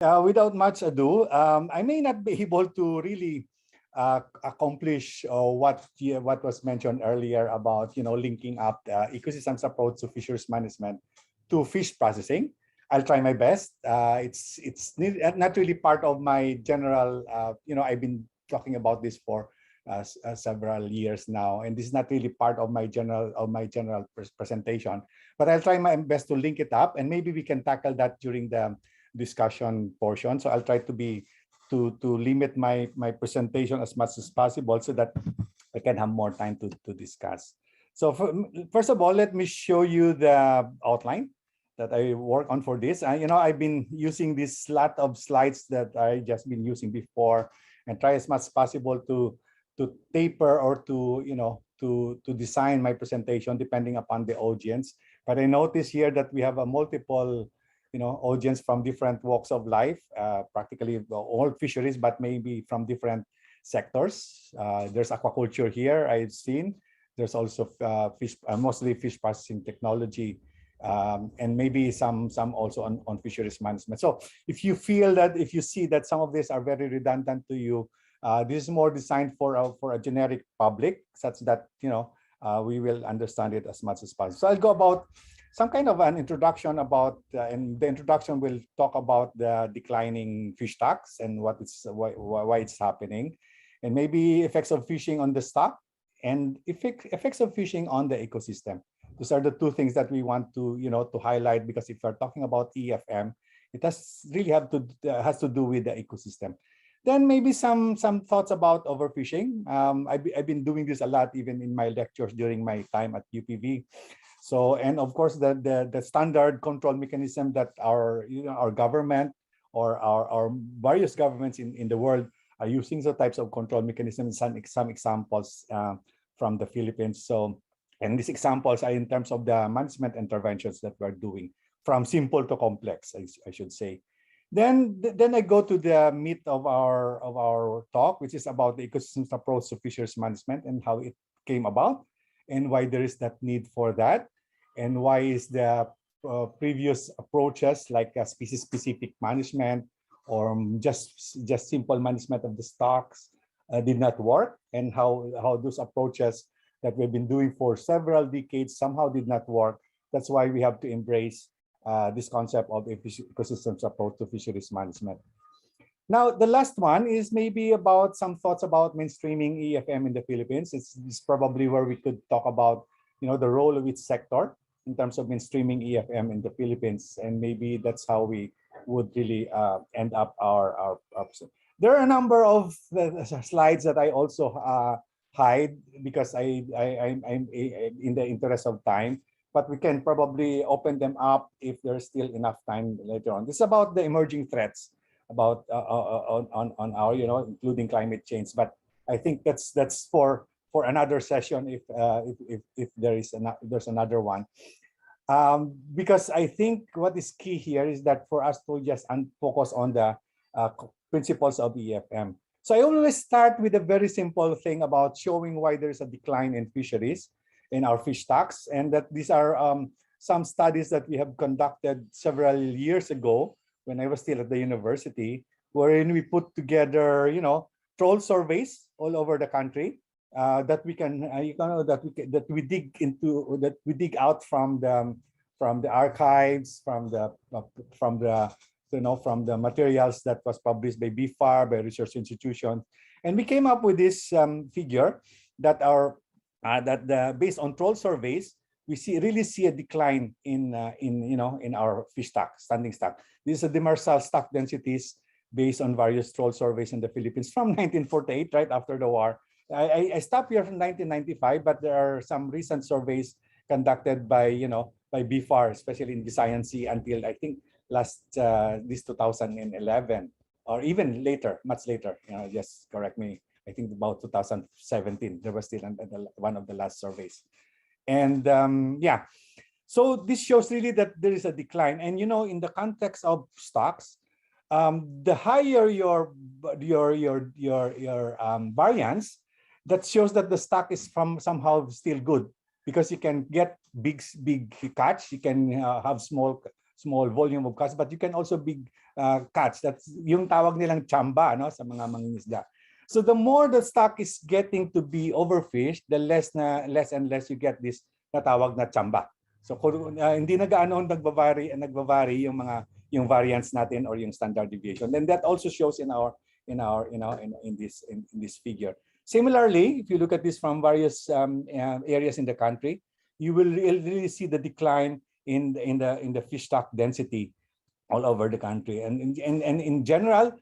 Without much ado, I may not be able to really accomplish what was mentioned earlier about linking up the ecosystems approach to fisheries management to fish processing. I'll try my best. Not really part of my general. I've been talking about this for several years now, and this is not really part of my general presentation. But I'll try my best to link it up, and maybe we can tackle that during the discussion portion. So I'll try to limit my presentation as much as possible so that I can have more time to discuss. So first of all, let me show you the outline that I work on for this. I've been using this lot of slides that I just been using before, and try as much as possible to taper or to design my presentation depending upon the audience. But I notice here that we have a multiple audience from different walks of life, practically all fisheries, but maybe from different sectors. There's aquaculture here, I've seen. There's also mostly fish processing technology, and maybe some also on fisheries management. So if you see that some of these are very redundant to you, this is more designed for a generic public, such that we will understand it as much as possible. So I'll go about some kind of an introduction about, and the introduction will talk about the declining fish stocks and why it's happening, and maybe effects of fishing on the stock and effects of fishing on the ecosystem. Those are the two things that we want to highlight, because if we're talking about EAFM, it has to do with the ecosystem. Then maybe some thoughts about overfishing. I've been doing this a lot, even in my lectures during my time at UPV. So, and of course, the standard control mechanism that our government or our various governments in the world are using, the types of control mechanisms. Some examples from the Philippines. So, and these examples are in terms of the management interventions that we're doing, from simple to complex, I should say. Then I go to the meat of our talk, which is about the ecosystems approach to fisheries management and how it came about, and why there is that need for that, and why is the previous approaches like species-specific management or just simple management of the stocks did not work, and how those approaches that we've been doing for several decades somehow did not work. That's why we have to embrace this concept of ecosystems approach to fisheries management. Now, the last one is maybe about some thoughts about mainstreaming EFM in the Philippines. It's probably where we could talk about the role of each sector in terms of mainstreaming EFM in the Philippines, and maybe that's how we would really end up our There are a number of slides that I also hide, because I'm in the interest of time, but we can probably open them up if there's still enough time later on. This is about the emerging threats about on our, including climate change. But I think that's for another session if there's another one. Because I think what is key here is that for us to just focus on the principles of EFM. So I always start with a very simple thing about showing why there's a decline in fisheries, in our fish stocks, and that these are some studies that we have conducted several years ago when I was still at the university, wherein we put together, troll surveys all over the country that we can, that we dig out from the archives, from the materials that was published by BFAR, by research institutions, and we came up with this figure that based on troll surveys, we really see a decline in our fish stock, standing stock. These are demersal stock densities based on various troll surveys in the Philippines from 1948, right after the war. I stopped here from 1995, but there are some recent surveys conducted by BFAR, especially in Visayan Sea, until I think this 2011, or even later, much later. Just correct me. I think about 2017, there was still one of the last surveys. And yeah, so this shows really that there is a decline. And in the context of stocks, the higher your variance, that shows that the stock is somehow still good, because you can get big catch, you can have small small volume of catch, but you can also big catch. That's yung tawag nilang chamba, no, sa mga mangingisda. So the more the stock is getting to be overfished, the less and less you get this natawag na chamba. So hindi na gaano nagba-vary yung variance natin or yung standard deviation. Then that also shows in this figure. Similarly, if you look at this from various areas in the country, you will really see the decline in the fish stock density all over the country. And in general,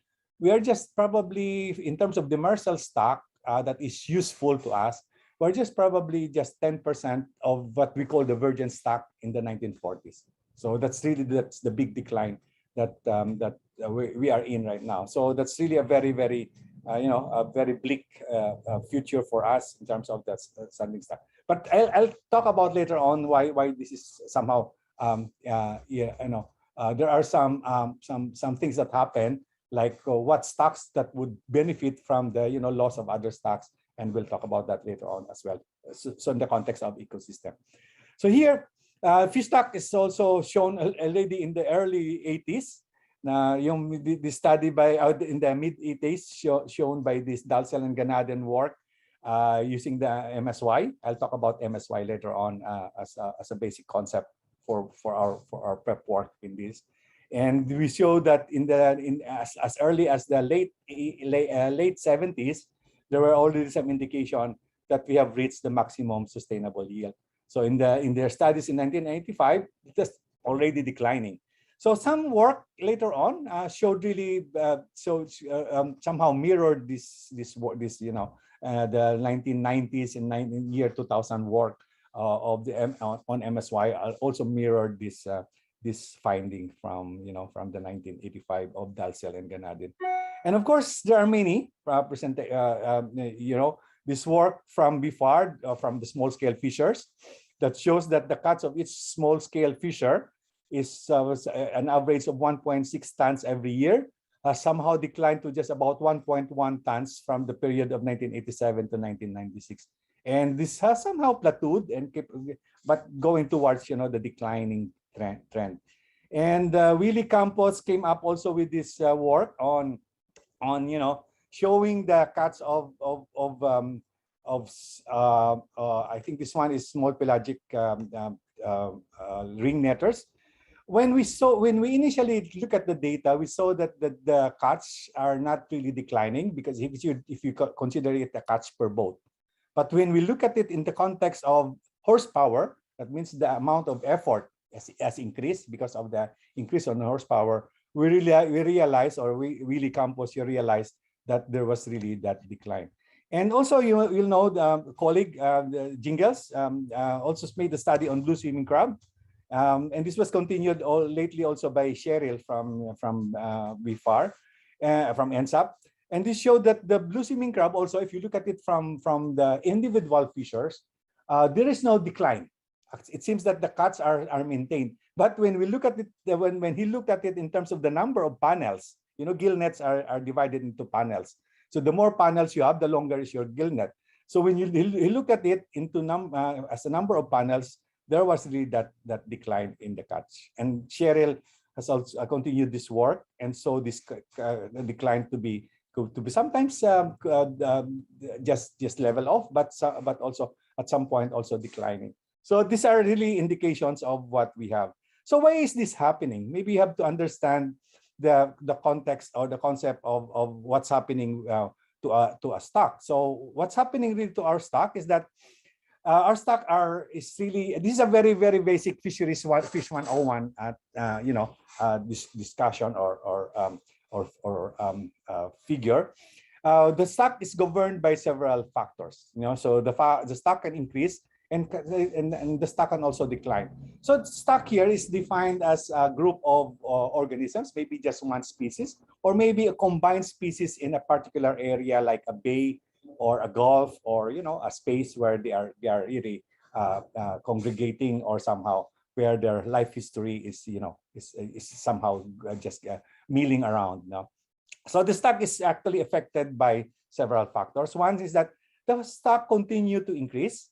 we are just probably, in terms of demersal stock that is useful to us, we're just probably just 10% of what we call the virgin stock in the 1940s. So that's the big decline that we are in right now. So that's really a very, very a very bleak future for us in terms of that standing stock. But I'll talk about later on why this is somehow there are some things that happen, like what stocks that would benefit from the loss of other stocks, and we'll talk about that later on as well. So in the context of ecosystem. So here, fish stock is also shown already in the early 80s. The study in the mid 80s shown by this Dalsel and Ganaden work using the MSY. I'll talk about MSY later on as a basic concept for our prep work in this. And we show that as early as the late 70s, there were already some indication that we have reached the maximum sustainable yield. So in their studies in 1995, it was already declining. So some work later on showed really somehow mirrored this the 1990s and year 2000 work of on MSY also mirrored this finding from the 1985 of Dalsel and Ganaden. And of course, there are many this work from BIFAR, from the small-scale fishers, that shows that the catch of each small-scale fisher is an average of 1.6 tons every year, somehow declined to just about 1.1 tons from the period of 1987 to 1996. And this has somehow plateaued but going towards the declining trend. And Willie Campos came up also with this work on showing the catch of I think this one is small pelagic ring netters. When we initially look at the data, we saw that the catch are not really declining, because if you consider it a catch per boat. But when we look at it in the context of horsepower, that means the amount of effort has increased because of the increase on horsepower. We realized, or Willie Campos realized, that there was really that decline. And also, you'll know the colleague Jingles also made a study on blue swimming crab. And this was continued lately also by Cheryl from BIFAR, from NSAP. And this showed that the blue swimming crab also, if you look at it from the individual fishers, there is no decline. It seems that the catch are maintained. But when we look at it, when he looked at it in terms of the number of panels, gill nets are divided into panels. So the more panels you have, the longer is your gill net. So when you look at it as a number of panels, there was really that decline in the catch. And Cheryl has also continued this work, and so this decline to be sometimes just level off, but also at some point also declining. So these are really indications of what we have. So why is this happening? Maybe you have to understand the context or the concept of what's happening to a stock. So what's happening really to our stock is that our stock this is a very, very basic fish 101 this discussion or figure. The stock is governed by several factors. So the stock can increase and the stock can also decline. So stock here is defined as a group of organisms, maybe just one species, or maybe a combined species in a particular area, like a bay or a gulf, or a space where they are really congregating, or somehow where their life history is somehow just milling around. So the stock is actually affected by several factors. One is that the stock continue to increase,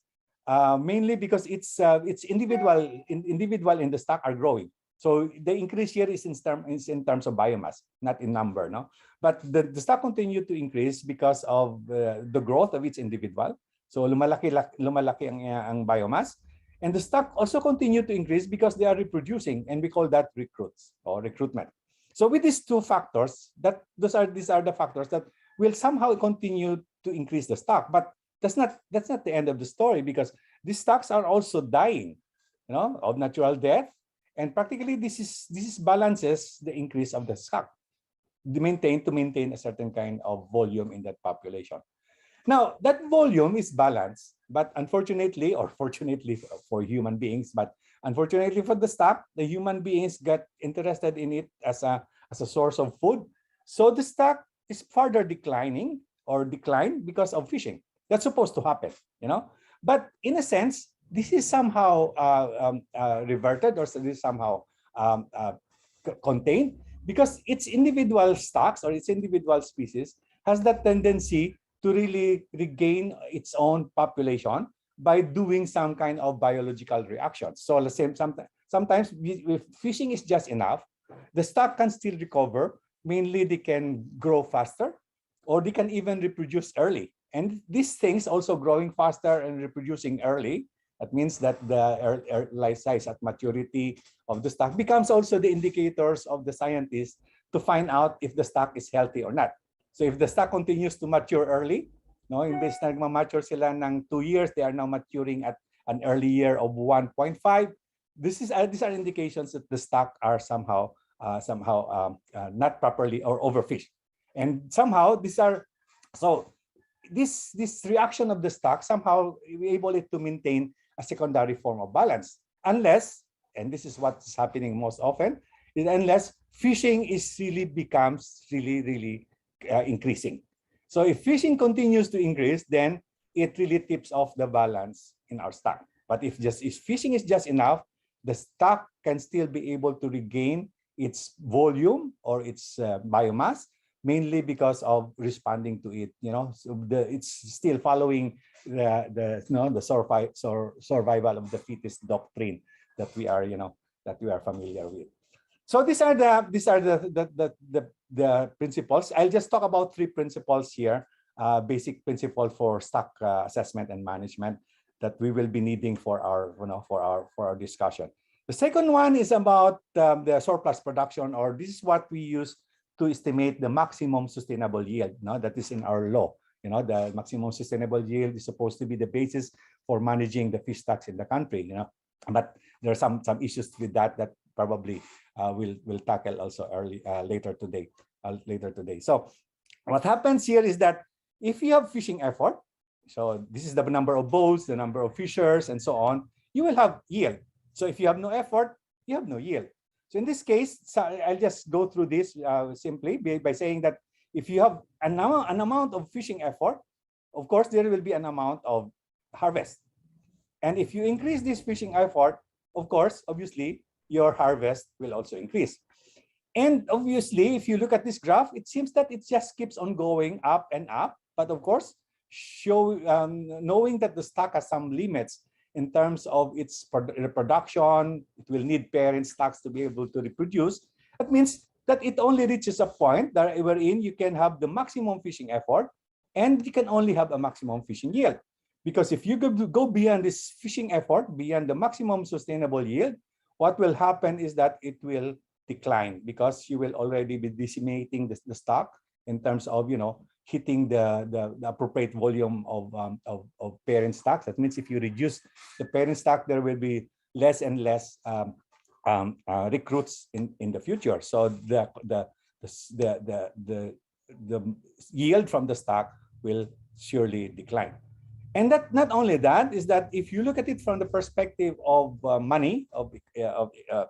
mainly because its individual in the stock are growing. So the increase here is in terms of biomass, not in number, no. But the stock continued to increase because of the growth of each individual. So lumalaki ang biomass, and the stock also continued to increase because they are reproducing, and we call that recruits or recruitment. So with these two factors, these are the factors that will somehow continue to increase the stock. But that's not the end of the story, because these stocks are also dying, of natural death. And practically, this balances the increase of the stock to maintain a certain kind of volume in that population. Now, that volume is balanced, but unfortunately, or fortunately for human beings, but unfortunately for the stock, the human beings got interested in it as a source of food. So the stock is further decline because of fishing. That's supposed to happen, But in a sense, this is somehow reverted, or this is somehow contained, because its individual stocks or its individual species has that tendency to really regain its own population by doing some kind of biological reactions. So let's say sometimes if fishing is just enough, the stock can still recover. Mainly, they can grow faster, or they can even reproduce early. And these things also growing faster and reproducing early, that means that the life size at maturity of the stock becomes also the indicators of the scientists to find out if the stock is healthy or not. So if the stock continues to mature early, imbes na nagmamature sila ng 2 years, they are now maturing at an early year of 1.5. These are indications that the stock are somehow not properly or overfished. And somehow this reaction of the stock somehow able it to maintain a secondary form of balance, unless, and this is what's happening most often, is unless fishing becomes really increasing. So if fishing continues to increase, then it really tips off the balance in our stock. But if fishing is just enough, the stock can still be able to regain its volume or its biomass, mainly because of responding to it. So it's still following the survival of the fittest doctrine that we are familiar with. So these are the principles. I'll just talk about 3 principles here, basic principle for stock assessment and management that we will be needing for our discussion. The second one is about the surplus production, or this is what we use to estimate the maximum sustainable yield. That is in our law. The maximum sustainable yield is supposed to be the basis for managing the fish stocks in the country. But there are some issues with that probably we'll tackle also later today. So what happens here is that if you have fishing effort, so this is the number of boats, the number of fishers, and so on, you will have yield. So if you have no effort, you have no yield. So in this case, I'll just go through this simply by saying that if you have an amount of fishing effort, of course, there will be an amount of harvest. And if you increase this fishing effort, of course, obviously, your harvest will also increase. And obviously, if you look at this graph, it seems that it just keeps on going up and up. But of course, knowing that the stock has some limits in terms of its reproduction, it will need parent stocks to be able to reproduce. That means that it only reaches a point that wherein you can have the maximum fishing effort, and you can only have a maximum fishing yield. Because if you go beyond this fishing effort, beyond the maximum sustainable yield, what will happen is that it will decline, because you will already be decimating the stock in terms of hitting the appropriate volume of parent stocks. That means if you reduce the parent stock, there will be less and less recruits in the future. So the yield from the stock will surely decline. And that not only that, is that if you look at it from the perspective of money,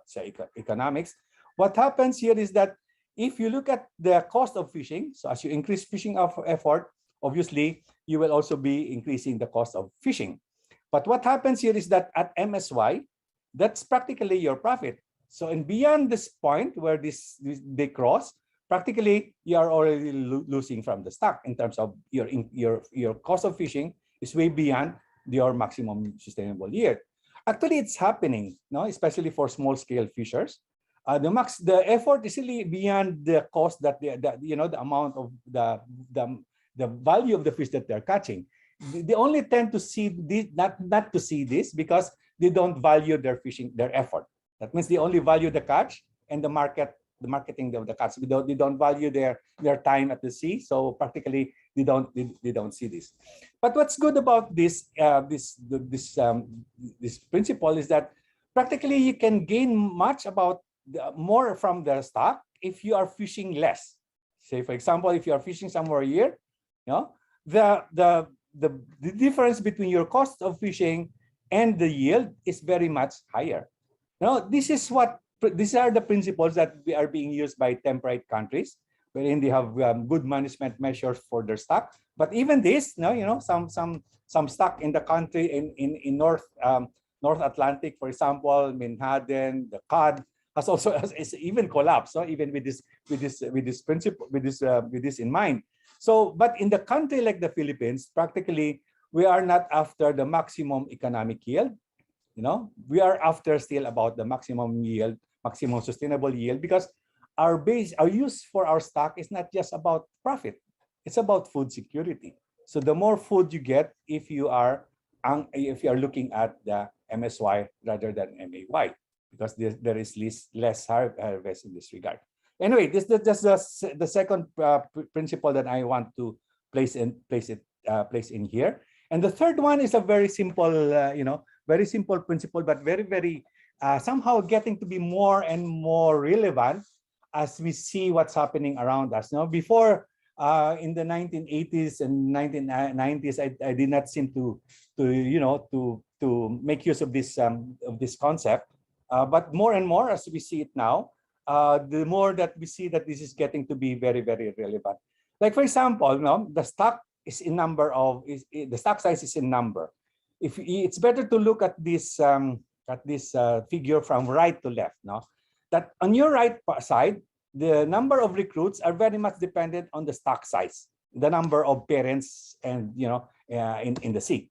say economics, what happens here is that if you look at the cost of fishing, so as you increase fishing effort, obviously you will also be increasing the cost of fishing. But what happens here is that at MSY, that's practically your profit. So and beyond this point where they cross, practically you are already losing from the stock in terms of your cost of fishing is way beyond your maximum sustainable yield. Actually, it's happening, especially for small-scale fishers. The effort is really beyond the cost that the amount of the value of the fish that they're catching. They only tend to see this, not to see this, because they don't value their effort. That means they only value the catch and the marketing of the catch. They don't value their time at the sea. So practically they don't see this. But what's good about this principle is that practically you can gain much about more from the stock if you are fishing less. Say, for example, if you are fishing somewhere a year, the difference between your cost of fishing and the yield is very much higher. These are the principles that are being used by temperate countries, wherein they have good management measures for their stock. But even this, some stock in the country in North Atlantic, for example, Menhaden, the cod has also is even collapsed. So even with this principle, with this in mind. So, but in the country like the Philippines, practically we are not after the maximum economic yield. We are after still about the maximum yield, maximum sustainable yield, because our use for our stock is not just about profit; it's about food security. So the more food you get, if you are looking at the MSY rather than MAY, because there is less harvest in this regard. Anyway, this is just the second principle that I want to place in here. And the third one is a very simple, very simple principle, but very, very somehow getting to be more and more relevant as we see what's happening around us. Before in the 1980s and 1990s, I did not seem to make use of this concept. But more and more as we see it now, the more that we see that this is getting to be very, very relevant. Like for example, the stock is in number of the stock size is in number. If it's better to look at this figure from right to left. That on your right side, the number of recruits are very much dependent on the stock size, the number of parents, and in the sea.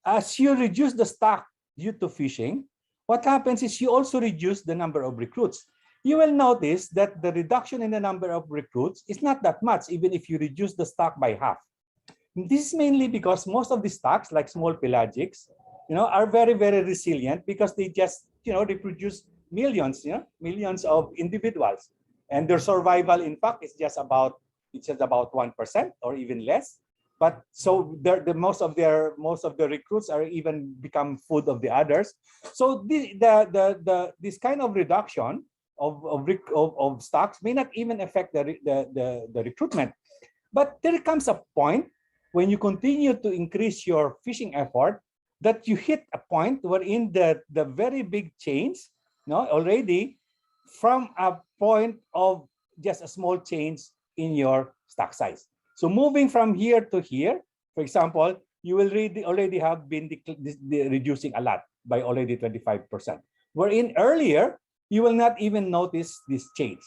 As you reduce the stock due to fishing, what happens is you also reduce the number of recruits. You will notice that the reduction in the number of recruits is not that much, even if you reduce the stock by half. This is mainly because most of the stocks, like small pelagics, are very, very resilient because they just, reproduce millions of individuals, and their survival, in fact, is just about 1% or even less. But so the most of the recruits are even become food of the others. So this kind of reduction of stocks may not even affect the recruitment. But there comes a point when you continue to increase your fishing effort that you hit a point wherein the very big change, already from a point of just a small change in your stock size. So moving from here to here, for example, you will already have been reducing a lot by already 25%. Wherein earlier, you will not even notice this change.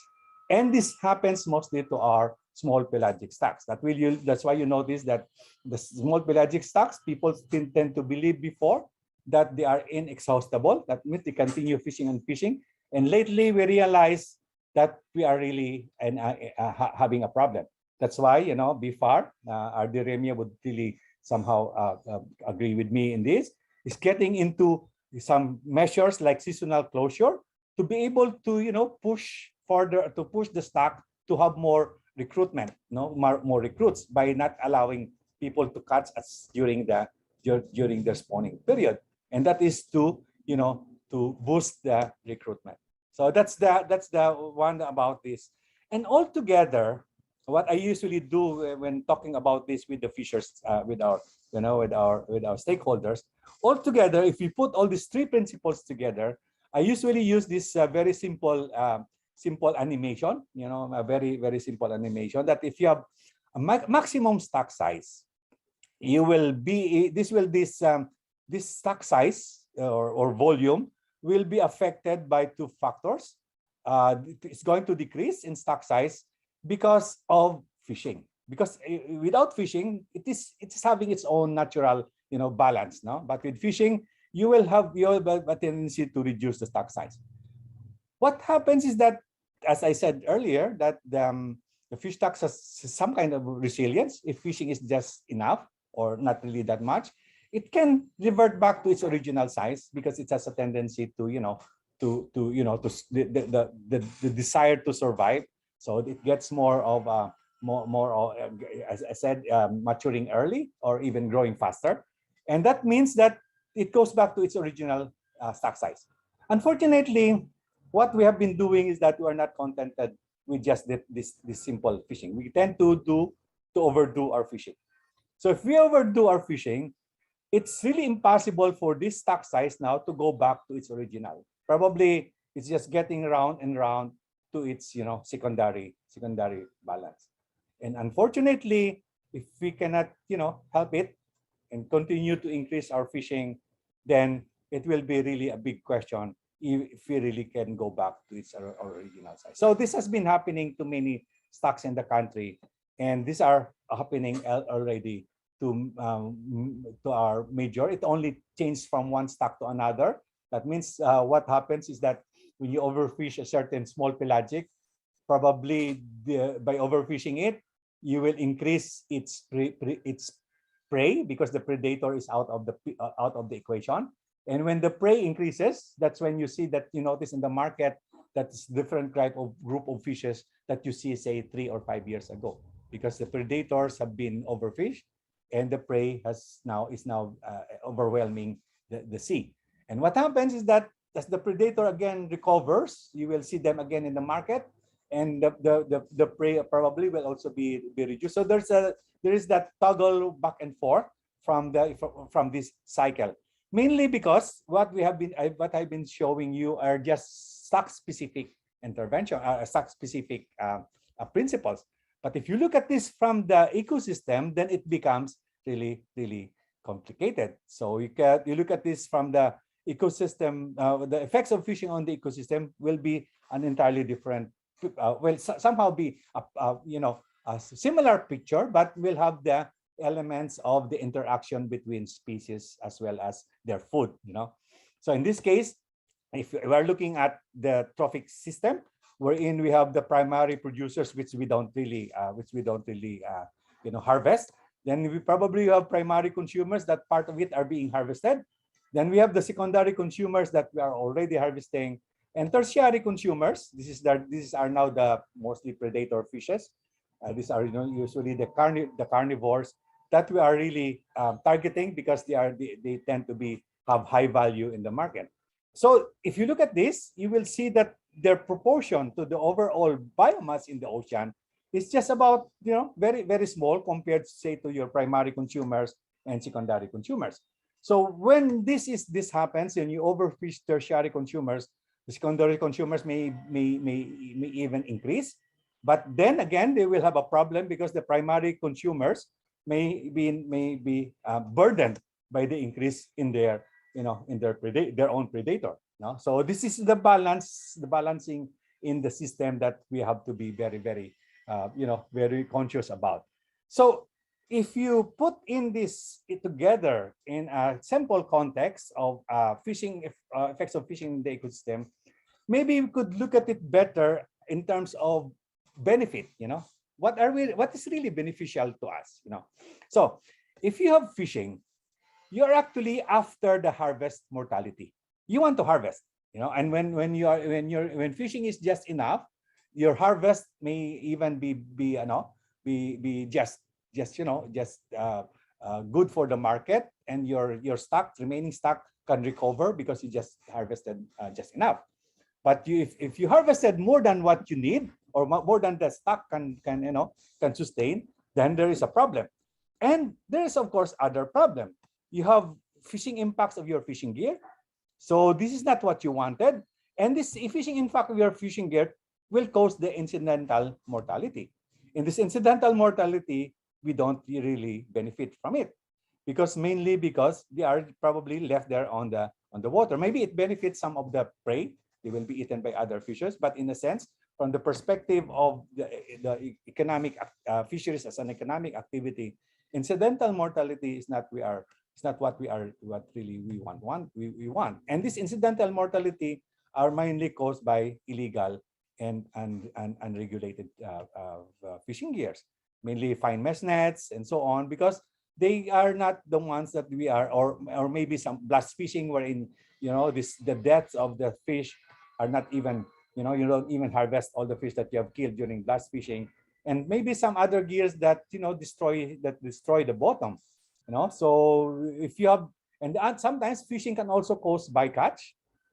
And this happens mostly to our small pelagic stocks. That's why you notice that the small pelagic stocks, people tend to believe before that they are inexhaustible. That means they continue fishing and fishing. And lately, we realize that we are really having a problem. That's why, BFAR, Ardiremia would really somehow agree with me in this, is getting into some measures like seasonal closure to be able to, push further, to push the stock to have more recruitment, more recruits by not allowing people to catch us during the spawning period. And that is to boost the recruitment. So that's the one about this. And altogether, what I usually do when talking about this with the fishers, with our stakeholders, altogether, if we put all these three principles together, I usually use this very simple animation, a very, very simple animation, that if you have a maximum stock size, this stock size or volume will be affected by two factors. It's going to decrease in stock size because of fishing. Because without fishing, it is having its own natural balance. But with fishing, you will have a tendency to reduce the stock size. What happens is that, as I said earlier, that the fish stocks has some kind of resilience. If fishing is just enough or not really that much, it can revert back to its original size because it has a tendency to, the desire to survive. So it gets more of a as I said, maturing early or even growing faster, and that means that it goes back to its original stock size. Unfortunately, what we have been doing is that we are not contented with just this simple fishing. We tend to overdo our fishing. So if we overdo our fishing, it's really impossible for this stock size now to go back to its original. Probably it's just getting round and round to its secondary balance. And unfortunately, if we cannot help it and continue to increase our fishing, then it will be really a big question if we really can go back to its original size. So this has been happening to many stocks in the country, and these are happening already to our major. It only changed from one stock to another. That means what happens is that when you overfish a certain small pelagic, probably by overfishing it, you will increase its prey because the predator is out of the equation. And when the prey increases, that's when you see that you notice in the market that's different type of group of fishes that you see, say, 3 or 5 years ago, because the predators have been overfished and the prey is now overwhelming the sea. And what happens is that as the predator again recovers, you will see them again in the market, and the prey probably will also be reduced. So there is that toggle back and forth from this cycle. Mainly because what I've been showing you are just stock-specific intervention, stock-specific principles. But if you look at this from the ecosystem, then it becomes really, really complicated. So you look at this from the ecosystem, the effects of fishing on the ecosystem will be an entirely different, somehow be a similar picture, but will have the elements of the interaction between species as well as their food. So in this case, if we are looking at the trophic system, wherein we have the primary producers which we don't really harvest, then we probably have primary consumers that part of it are being harvested. Then we have the secondary consumers that we are already harvesting, and tertiary consumers. These are now the mostly predator fishes. These are usually the carnivores that we are really targeting because they tend to have high value in the market. So if you look at this, you will see that their proportion to the overall biomass in the ocean is just about very, very small compared, say, to your primary consumers and secondary consumers. So when this happens and you overfish tertiary consumers, the secondary consumers may even increase. But then again, they will have a problem because the primary consumers may be burdened by the increase in their own predator. So this is the balancing in the system that we have to be very, very very conscious about. So if you put in this together in a simple context of fishing effects of fishing in the ecosystem, maybe we could look at it better in terms of benefit. What is really beneficial to us? So if you have fishing, you're actually after the harvest mortality. You want to harvest, and when fishing is just enough, your harvest may even be just good for the market, and your remaining stock can recover because you just harvested just enough. But if you harvested more than what you need, or more than the stock can sustain, then there is a problem. And there is, of course, other problem. You have fishing impacts of your fishing gear. So this is not what you wanted. And this fishing impact of your fishing gear will cause the incidental mortality. In this incidental mortality, we don't really benefit from it, mainly because they are probably left there on the water. Maybe it benefits some of the prey. They will be eaten by other fishes, but in a sense, from the perspective of the economic fisheries as an economic activity, incidental mortality is not what we want. And this incidental mortality are mainly caused by illegal and unregulated fishing gears, mainly fine mesh nets and so on, because they are not the ones that we are, or maybe some blast fishing wherein the deaths of the fish are not even, you don't even harvest all the fish that you have killed during blast fishing, and maybe some other gears that destroy the bottom. So if you have, and sometimes fishing can also cause bycatch,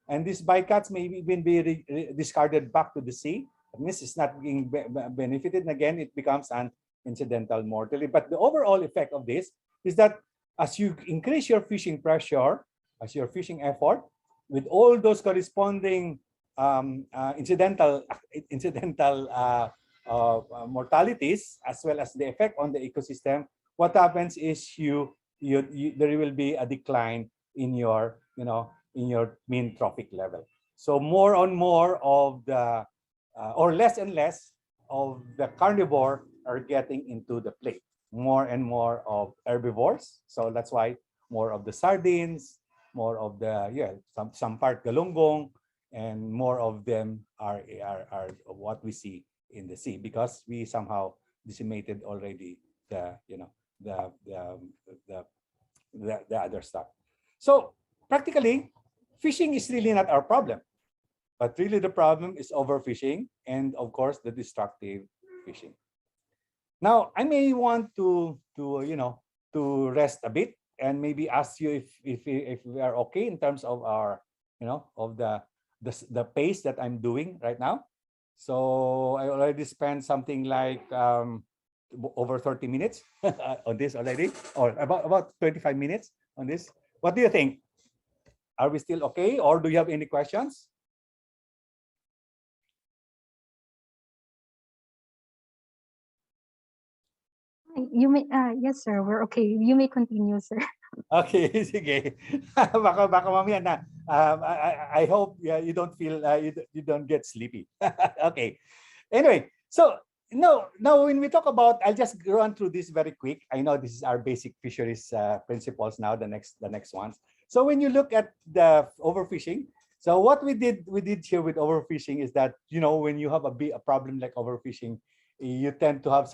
and these bycatch may even be discarded back to the sea. That means it's not being benefited, and again it becomes an incidental mortality. But the overall effect of this is that as you increase your fishing pressure, as your fishing effort, with all those corresponding incidental mortalities, as well as the effect on the ecosystem, what happens is there will be a decline in your in your mean trophic level. So more and more of the or less and less of the carnivore are getting into the plate. More and more of herbivores. So that's why more of the sardines, more of the some part galunggong, and more of them are what we see in the sea, because we somehow decimated already the the the the, the other stuff. So practically, fishing is really not our problem, but really the problem is overfishing and of course the destructive fishing. Now I may want to rest a bit and maybe ask you if we are okay in terms of our of the pace that I'm doing right now. So I already spent something like over 30 minutes on this already, or about 25 minutes on this. What do you think? Are we still okay, or do you have any questions? You may, yes, sir. We're okay. You may continue, sir. Okay, sige. baka mamaya na. I hope you don't feel you don't get sleepy. Okay. Anyway, so now when we talk about, I'll just run through this very quick. I know this is our basic fisheries principles now. The next ones. So when you look at the overfishing, so what we did here with overfishing is that when you have a problem like overfishing, you tend to have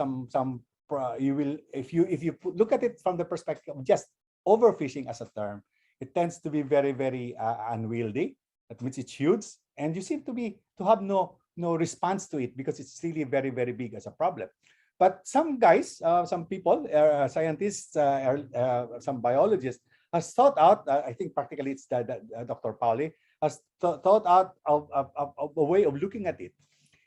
you will, if you look at it from the perspective of just overfishing as a term, it tends to be very, very unwieldy. That means it's huge, and you seem to have no response to it because it's really very, very big as a problem. But some guys, some people, scientists, some biologists has thought out. I think practically it's Dr. Pauli has thought out of a way of looking at it.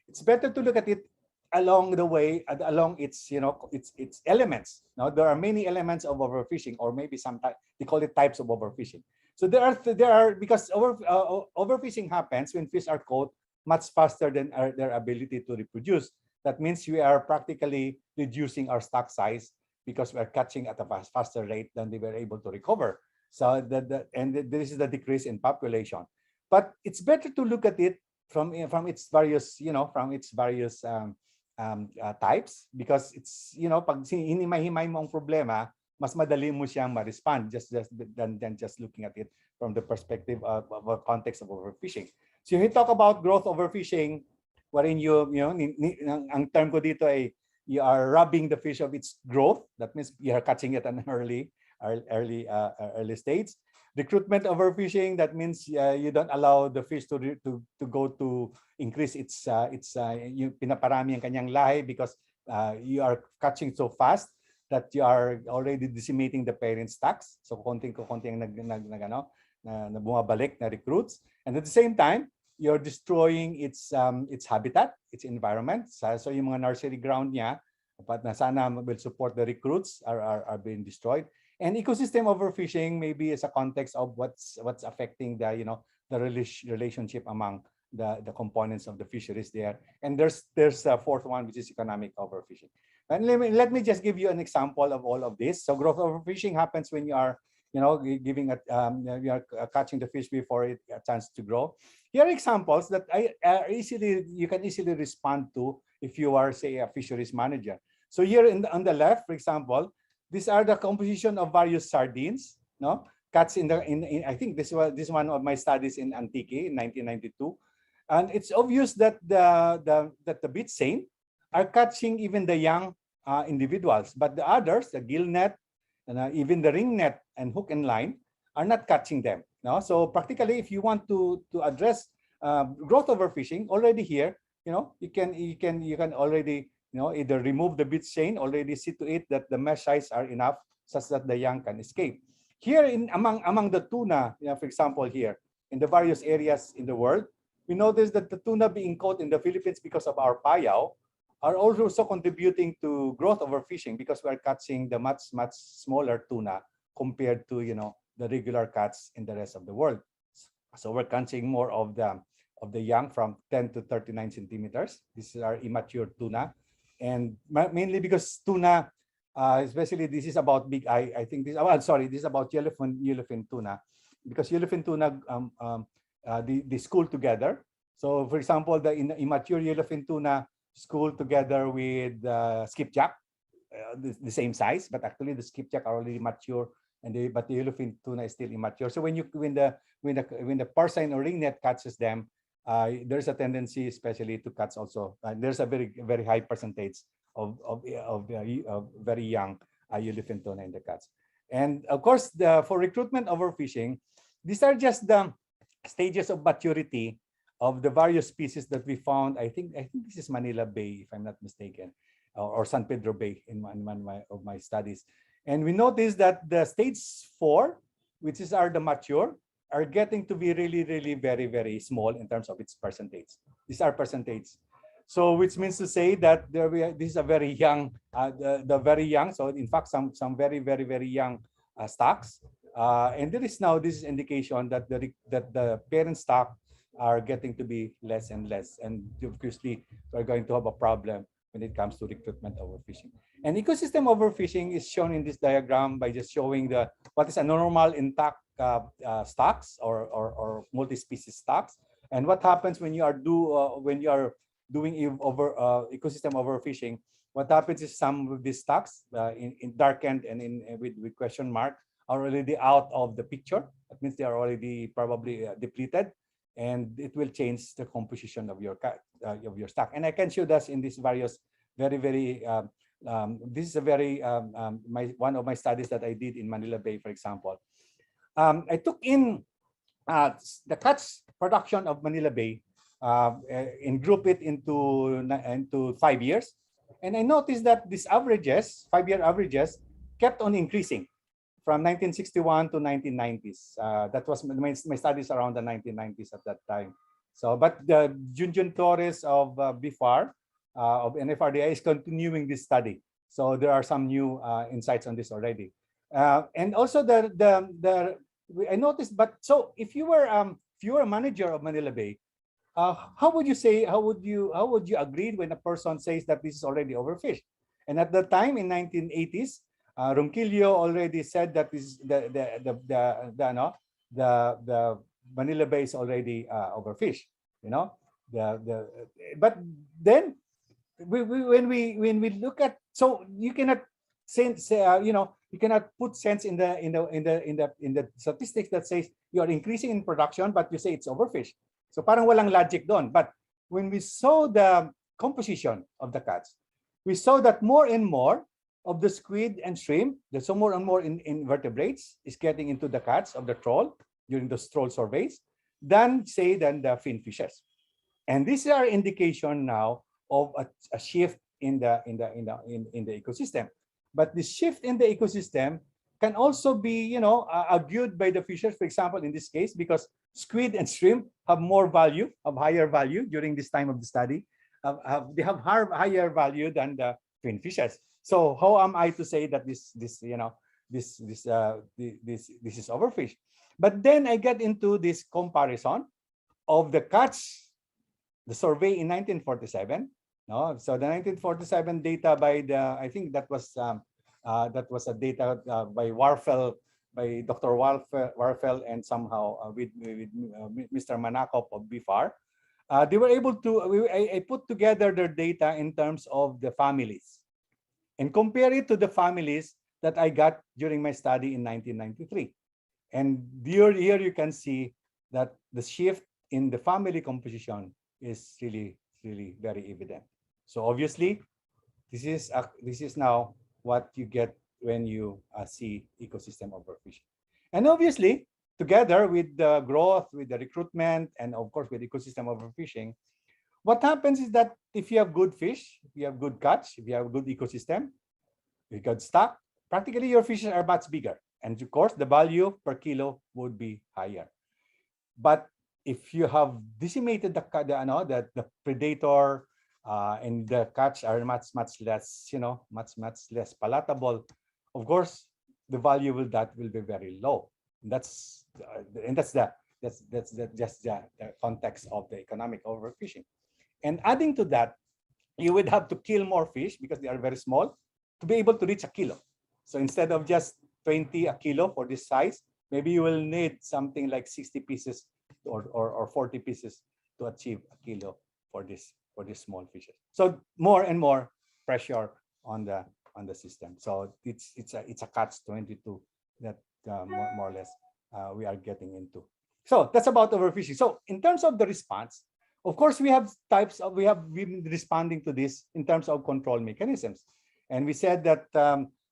It's better to look at it along the way, along its its elements. Now there are many elements of overfishing, or maybe sometimes they call it types of overfishing. So there are because overfishing happens when fish are caught much faster than their ability to reproduce. That means we are practically reducing our stock size because we're catching at a faster rate than they were able to recover. So this is the decrease in population. But it's better to look at it from its various types, because it's pag hinimay-himay mo ang problema, mas madali mo siyang ma-respond than just looking at it from the perspective of a context of overfishing. So when you talk about growth overfishing, wherein ang term ko dito ay you are robbing the fish of its growth. That means you are catching it at an early stage. Recruitment overfishing, that means you don't allow the fish to go to increase its pinaparami ang kanyang lahi because you are catching so fast that you are already decimating the parent stocks. So konting na bumabalik na recruits, and at the same time you're destroying its habitat, its environment. So yung mga nursery ground niya, but na sana will support the recruits, are being destroyed. And ecosystem overfishing maybe is a context of what's affecting the relationship among the components of the fisheries there. And there's a fourth one, which is economic overfishing. And let me just give you an example of all of this. So growth overfishing happens when you are giving you are catching the fish before it a chance to grow. Here are examples that you can easily respond to if you are, say, a fisheries manager. So here on the left, for example, these are the composition of various sardines. No, catch in I think this one of my studies in Antique in 1992, and it's obvious that the beach seine are catching even the young individuals, but the others, the gill net and even the ring net and hook and line, are not catching them. No, so practically, if you want to address growth overfishing, already here, you can already either remove the beach chain, already see to it that the mesh size are enough such that the young can escape. Here in among the tuna, for example, here in the various areas in the world, we notice that the tuna being caught in the Philippines because of our payaw are also contributing to growth overfishing because we're catching the much smaller tuna compared to the regular catch in the rest of the world. So we're catching more of the young from 10 to 39 centimeters. This is our immature tuna, and mainly because tuna, especially this is about big eye. I think this. Oh, sorry, this is about yellowfin tuna, because yellowfin tuna they school together. So, for example, the immature yellowfin tuna school together with skipjack, the same size, but actually the skipjack are already mature, but the yellowfin tuna is still immature. So when the porcine or ringnet catches them, there's a tendency, especially to catch also. There's a very high percentage of very young yellowfin tuna in the catch. And of course, for recruitment overfishing, these are just the stages of maturity of the various species that we found. I think this is Manila Bay, if I'm not mistaken, or San Pedro Bay in one of my studies. And we noticed that the stage 4, which are the mature, are getting to be really very small in terms of its percentage. These are percentage. So which means to say that this is a very young, the very young. So in fact, some very young stocks. And there is now this indication that the parent stock are getting to be less and less, and obviously we're going to have a problem when it comes to recruitment overfishing. And ecosystem overfishing is shown in this diagram by just showing what is a normal intact stocks or multi-species stocks, and what happens when you are doing ecosystem overfishing. What happens is some of these stocks in darkened and with question mark are already out of the picture. That means they are already probably depleted, and it will change the composition of your stock. And I can show this in these various very this is a very one of my studies that I did in Manila Bay, for example. I took in the catch production of Manila Bay and group it into 5 years, and I noticed that these averages, 5-year averages, kept on increasing from 1961 to 1990s. That was my studies around the 1990s at that time. So, but the Junjun Torres of BIFAR of NFRDI is continuing this study. So there are some new insights on this already. And also I noticed. But so if you were a manager of Manila Bay, how would you agree when a person says that this is already overfished? And at the time in 1980s. Ronquillo already said that this the Manila Bay is already overfished. But then when we look at, so you cannot sense you cannot put sense in the statistics that says you are increasing in production but you say it's overfished. So parang walang logic doon. But when we saw the composition of the catch, we saw that more and more of the squid and shrimp, there's so more and more invertebrates is getting into the catch of the trawl during the trawl surveys than the fin fishes. And these are indication now of a shift in the ecosystem. But the shift in the ecosystem can also be argued by the fishers, for example, in this case, because squid and shrimp have more value, have higher value during this time of the study. They have higher value than the fin fishes. So how am I to say that this is overfished? But then I get into this comparison of the catch, the survey in 1947. No, so the 1947 data by I think that was a data by Warfel, by Dr. Warfel, and somehow with Mr. Manakop of BIFAR. They were able to. I put together their data in terms of the families, and compare it to the families that I got during my study in 1993. And here you can see that the shift in the family composition is really very evident. So obviously, this is now what you get when you see ecosystem overfishing. And obviously, together with the growth, with the recruitment, and of course with ecosystem overfishing, what happens is that if you have good fish, if you have good catch, if you have a good ecosystem, you got stock, practically your fishes are much bigger. And of course, the value per kilo would be higher. But if you have decimated the predator and the catch are much less, much less palatable, of course, the value will be very low. That's and that's just the context of the economic overfishing. And adding to that, you would have to kill more fish because they are very small to be able to reach a kilo. So instead of just 20 a kilo for this size, maybe you will need something like 60 pieces or 40 pieces to achieve a kilo for this small fishes. So more and more pressure on the system. So it's a catch 22 that more or less we are getting into. So that's about overfishing. So in terms of the response, of course, we have been responding to this in terms of control mechanisms. And we said that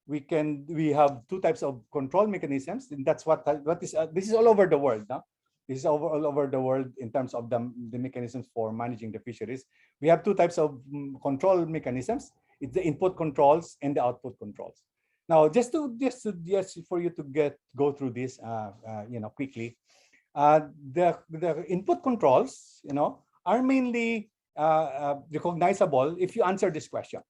we have two types of control mechanisms, and that's what is this is all over the world now. This is all over the world in terms of the mechanisms for managing the fisheries. We have two types of control mechanisms. It's the input controls and the output controls. Now, just for you to go through this, quickly, the input controls, are mainly recognizable if you answer this question: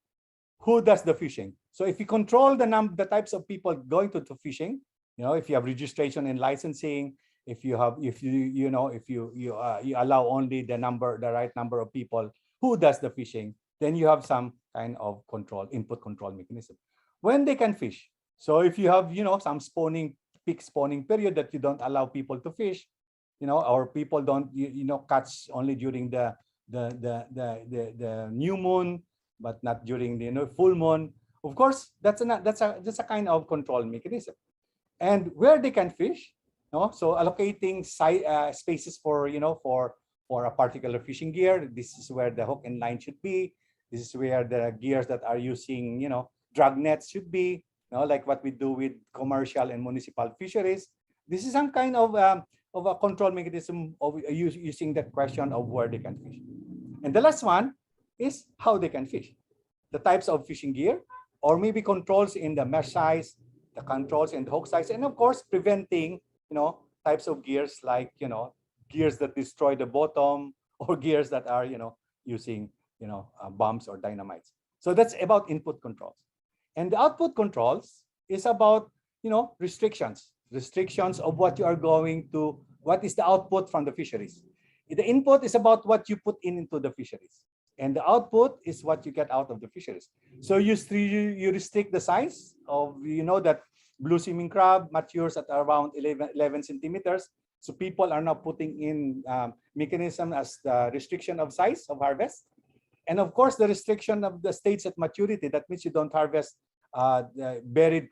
who does the fishing? So if you control the types of people going to fishing, if you have registration and licensing, if you allow only the right number of people who does the fishing, then you have some kind of input control mechanism. When they can fish. So if you have, some peak spawning period that you don't allow people to fish, or people don't, catch only during the new moon, but not during the full moon. Of course, that's a kind of control mechanism. And where they can fish, so allocating spaces for a particular fishing gear. This is where the hook and line should be. This is where the gears that are using drag nets should be. Like what we do with commercial and municipal fisheries. This is some kind of a control mechanism of using the question of where they can fish. And the last one is how they can fish. The types of fishing gear, or maybe controls in the mesh size, the controls in the hook size, and of course preventing types of gears like gears that destroy the bottom, or gears that are using bombs or dynamites. So that's about input controls. And the output controls is about restrictions of what you are going to, what is the output from the fisheries. The input is about what you put into the fisheries, and the output is what you get out of the fisheries. So you restrict the size of, that blue swimming crab matures at around 11 centimeters. So people are now putting in mechanism as the restriction of size of harvest. And of course, the restriction of the stage at maturity. That means you don't harvest buried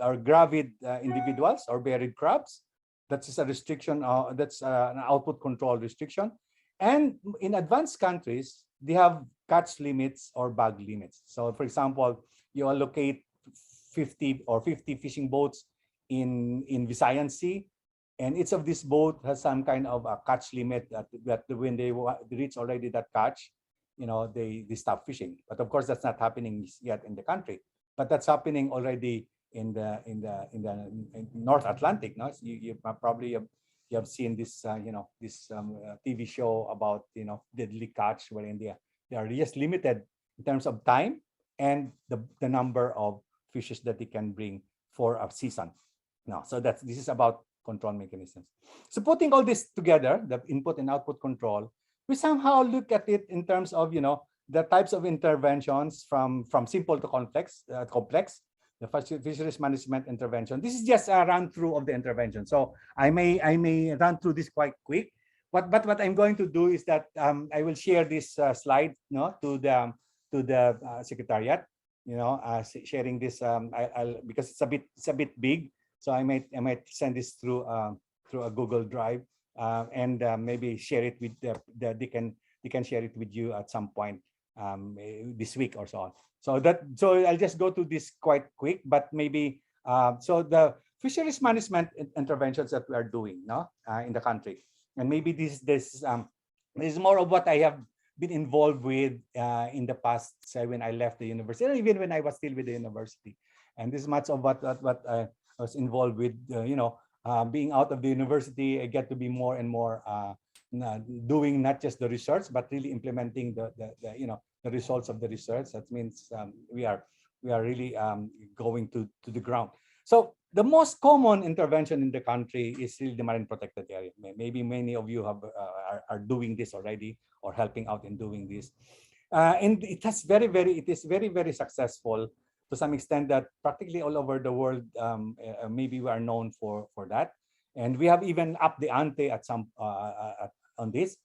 or gravid individuals or buried crabs. That's a restriction. That's an output control restriction. And in advanced countries, they have catch limits or bag limits. So, for example, you allocate 50 fishing boats in Visayan Sea, and each of these boats has some kind of a catch limit that when they reach already that catch, they stop fishing. But of course, that's not happening yet in the country. But that's happening already in the North Atlantic. No, you probably have seen this this TV show about deadly catch, wherein they are just limited in terms of time and the number of fishes that they can bring for a season. No, so this is about control mechanisms. So putting all this together, the input and output control, we somehow look at it in terms of the types of interventions from simple to complex. The fisheries management intervention. This is just a run through of the intervention. So I may run through this quite quick. But what I'm going to do is that I will share this slide to the secretariat. Sharing this I'll because it's a bit big. So I might send this through a Google Drive, and maybe share it with they can share it with you at some point this week or so on. So I'll just go to this quite quick, but maybe so the fisheries management interventions that we are doing, no, in the country, and maybe this is more of what I have been involved with in the past, say when I left the university, or even when I was still with the university, and this is much of what I was involved with. Being out of the university, I get to be more and more doing not just the research, but really implementing the results of the research. That means we are really going to the ground. So the most common intervention in the country is really the marine protected area. Maybe many of you are doing this already or helping out in doing this, and it is very successful to some extent that practically all over the world, maybe we are known for that, and we have even upped the ante at some on this.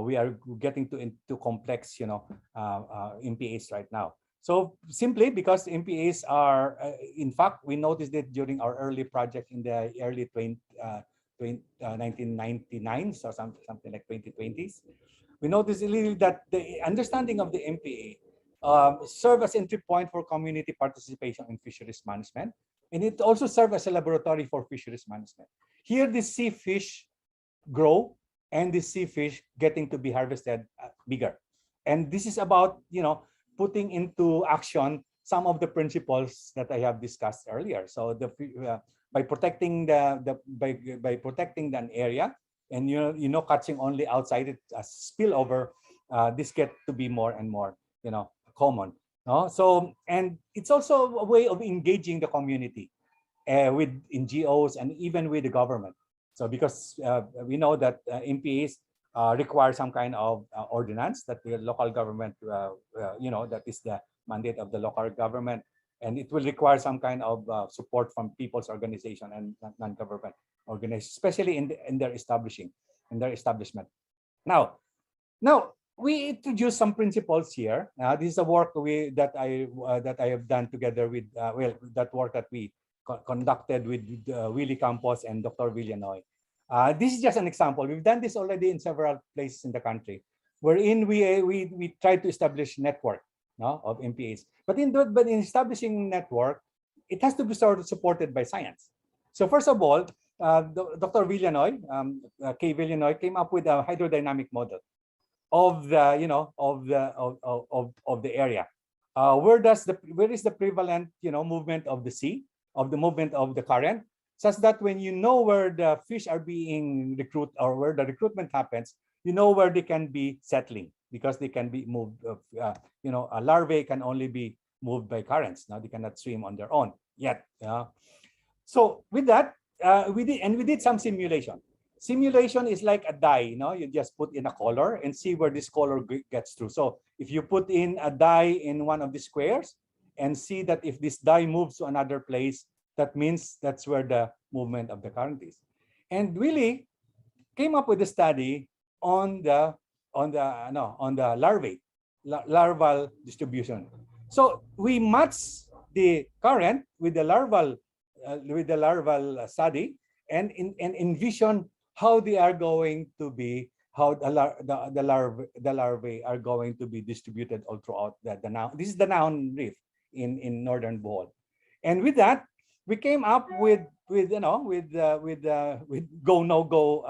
We are getting into complex, MPAs right now. So simply because MPAs are, in fact, we noticed it during our early project in the early 1999, so something like 2020s. We noticed really that the understanding of the MPA serve as entry point for community participation in fisheries management, and it also serves as a laboratory for fisheries management. Here, the sea fish grow, and the sea fish getting to be harvested bigger, and this is about putting into action some of the principles that I have discussed earlier. So by protecting by protecting an area, and catching only outside it as spillover, this get to be more and more common. No? So, and it's also a way of engaging the community with NGOs and even with the government. So because we know that MPAs require some kind of ordinance that the local government, that is the mandate of the local government, and it will require some kind of support from people's organization and non-government organizations, especially in their establishment. Now we introduce some principles here. This is a work that I have done together with that work that we conducted with Willie Campos and Dr. Villanoy. This is just an example. We've done this already in several places in the country, wherein we try to establish network of MPAs. But in establishing network, it has to be sort of supported by science. So first of all, Dr. Villanoy, K. Villanoy, came up with a hydrodynamic model of the area. Where is the prevalent movement of the sea, of the movement of the current, such that when you know where the fish are being recruited or where the recruitment happens, you know where they can be settling, because they can be moved. A larvae can only be moved by currents. Now they cannot swim on their own yet. So with that, we did some simulation. Simulation is like a die. You just put in a color and see where this color gets through. So if you put in a die in one of the squares and see that if this die moves to another place, that means that's where the movement of the current is. And really came up with a study on the larval distribution. So we match the current with the larval study, and envision how they are going to be, how the larvae are going to be distributed all throughout the Noun. This is the Noun Reef in northern Bohol, and with that we came up with go no go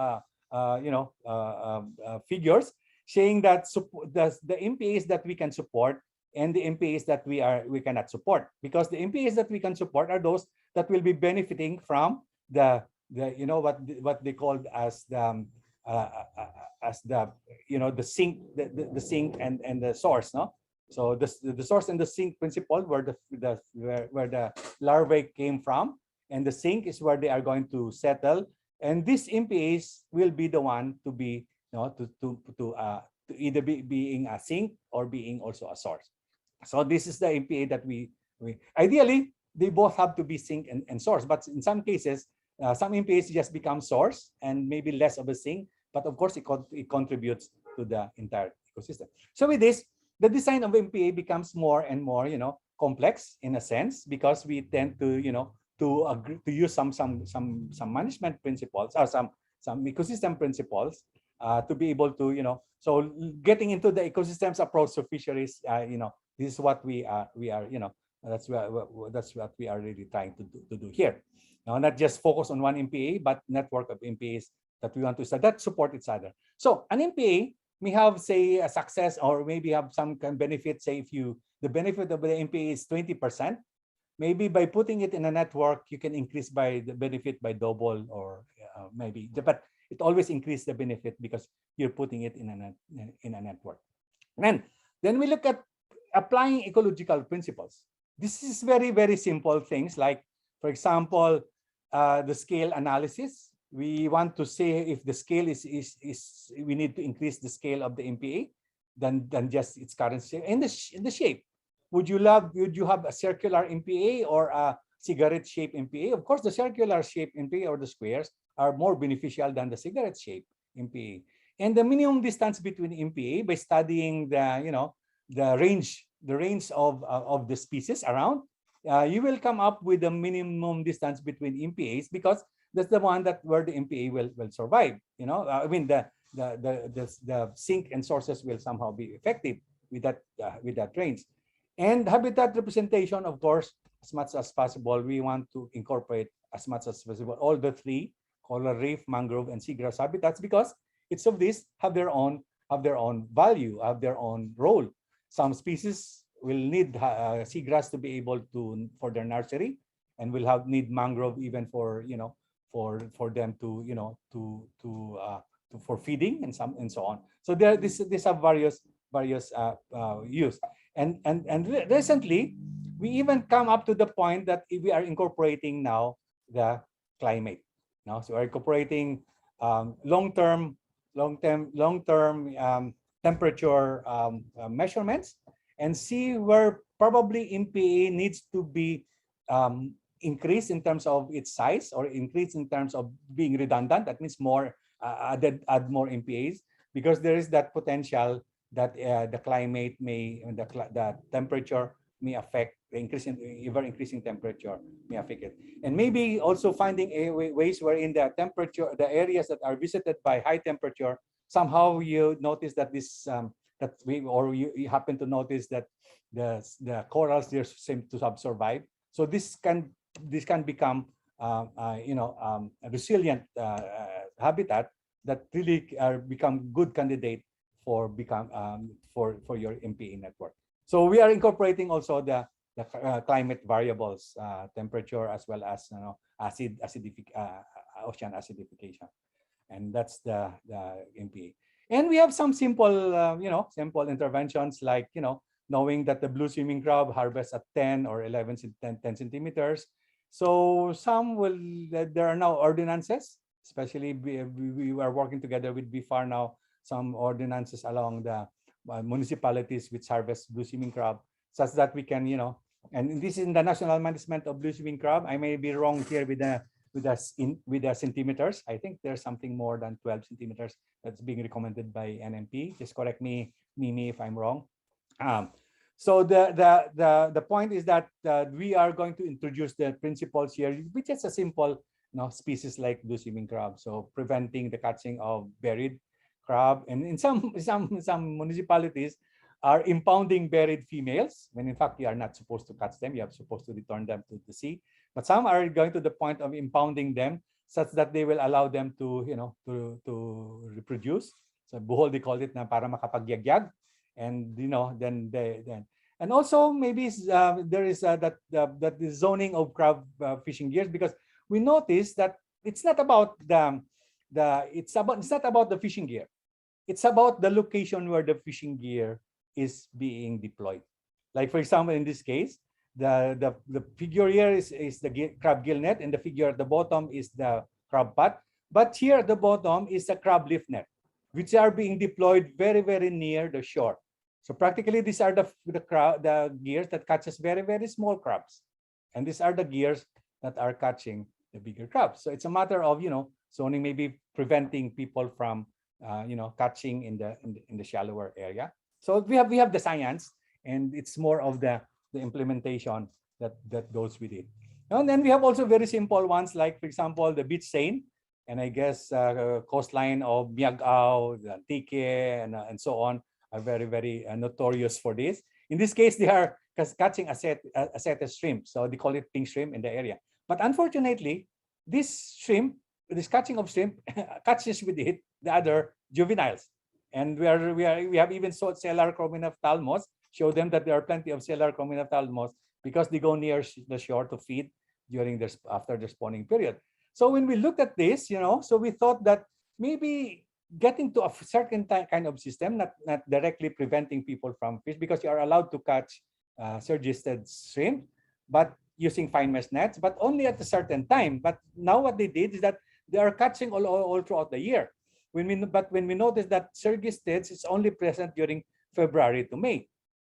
figures, saying that the MPAs that we can support and the MPAs that we cannot support, because the MPAs that we can support are those that will be benefiting from what they called as the sink, the sink and the source, no? So the source and the sink principle, where the larvae came from, and the sink is where they are going to settle, and these MPAs will be the one to be to either be being a sink or being also a source. So this is the MPA that we ideally they both have to be sink and source, but in some cases some MPAs just become source and maybe less of a sink, but of course it contributes to the entire ecosystem. So with this, the design of MPA becomes more and more complex in a sense, because we tend to to agree to use some management principles or some ecosystem principles to be able to, so getting into the ecosystems approach to fisheries, this is what we are, that's what we are really trying to do here. Now, not just focus on one MPA, but network of MPAs that we want to start that support each other. So an MPA may have, say, a success, or maybe have some kind of benefit. Say, if the benefit of the MPA is 20%, maybe by putting it in a network, you can increase by the benefit by double, or maybe, but it always increase the benefit because you're putting it in a network. And then we look at applying ecological principles. This is very, very simple things like, for example, the scale analysis. We want to say if the scale is we need to increase the scale of the MPA than just its current shape. In the shape, would you have a circular MPA or a cigarette shape MPA? Of course, the circular shape MPA or the squares are more beneficial than the cigarette shape MPA. And the minimum distance between MPA, by studying the range of the species around, you will come up with the minimum distance between MPAs, because that's the one that where the MPA will survive. I mean, the sink and sources will somehow be effective with that range. And habitat representation, of course, as much as possible, we want to incorporate as much as possible all the three: coral reef, mangrove, and seagrass habitats, because each of these have their own value, have their own role. Some species will need seagrass to be able to for their nursery, and will need mangrove even for for them to for feeding and so on. So these have various use. And recently, we even come up to the point that we are incorporating now the climate. So we're incorporating long-term temperature measurements, and see where probably MPA needs to be increased in terms of its size, or increase in terms of being redundant. That means more add more MPAs, because there is that potential that the climate may, the temperature may affect the ever-increasing temperature may affect it. And maybe also finding ways wherein the temperature, the areas that are visited by high temperature, somehow you notice that this you happen to notice that the corals there seem to have survived. So this can become a resilient habitat that really become good candidate for your MPA network. So we are incorporating also the climate variables, temperature, as well as ocean acidification, and that's the MPA. And we have some simple simple interventions, like knowing that the blue swimming crab harvests at 10 or 10 centimeters. So there are now ordinances, especially we are working together with BFAR now, some ordinances along the municipalities which harvest blue swimming crab, such that we can, and this is in the National Management of Blue Swimming Crab. I may be wrong here with the centimeters. I think there's something more than 12 centimeters that's being recommended by NMP. Just correct me, Mimi, if I'm wrong. So the point is that we are going to introduce the principles here, which is a simple species like blue swimming crab. So preventing the catching of buried crab, and in some municipalities are impounding buried females, when in fact you are not supposed to catch them. You are supposed to return them to the sea. But some are going to the point of impounding them, such that they will allow them to to reproduce. So buhol, they call it, na para makapagyagyag. And then and also maybe there is that the zoning of crab fishing gears, because we notice that it's not about it's not about the fishing gear. It's about the location where the fishing gear is being deployed. Like, for example, in this case, the figure here is the crab gill net, and the figure at the bottom is the crab pot. But here at the bottom is the crab leaf net, which are being deployed very, very near the shore. So practically, these are the gears that catches very, very small crabs, and these are the gears that are catching the bigger crabs. So it's a matter of zoning, maybe preventing people from catching in the shallower area. So we have the science, and it's more of the implementation that goes with it. And then we have also very simple ones like, for example, the beach seine, and I guess coastline of Miagao, the Antique, and so on are very, very notorious for this. In this case, they are catching asset shrimp, so they call it pink shrimp in the area. But unfortunately, this shrimp, this catching of shrimp, catches with it the other juveniles, and we have even sold cellar chrominophthalmos. Show them that there are plenty of cellar chrominophthalmos because they go near the shore to feed during their after the spawning period. So when we looked at this, so we thought that maybe getting to a certain kind of system, not directly preventing people from fish, because you are allowed to catch surgisted shrimp, but using fine mesh nets, but only at a certain time. But now what they did is that they are catching all throughout the year. When we noticed that surgistids is only present during February to May.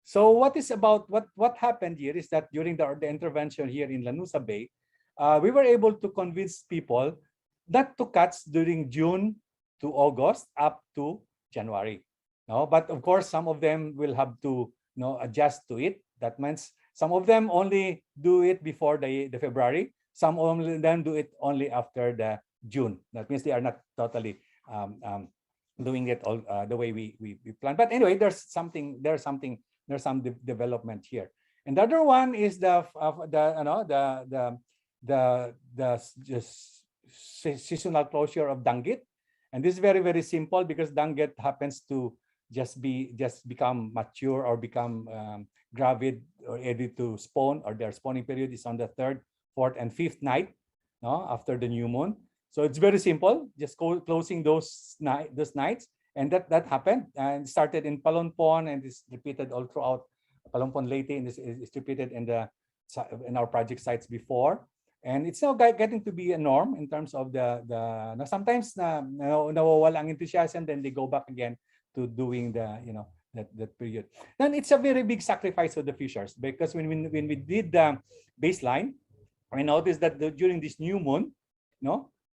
So what happened here is that during the intervention here in Lanusa Bay, we were able to convince people not to catch during June to August up to January. No, but of course some of them will have to adjust to it. That means some of them only do it before the February. Some of them do it only after the June. That means they are not totally doing it all the way we plan. But anyway, there's some development here. And the other one is the seasonal closure of danggit. And this is very, very simple because danggit happens to just become mature or become gravid or ready to spawn, or their spawning period is on the 3rd, 4th, and 5th night, after the new moon. So it's very simple, just closing those nights. And that happened and started in Palonpon and is repeated all throughout Palonpon Leyte, and is repeated in our project sites before. And it's now getting to be a norm in terms of sometimes nawawala ang enthusiasm, then they go back again to doing that period. Then it's a very big sacrifice for the fishers, because when we did the baseline, I noticed that during this new moon,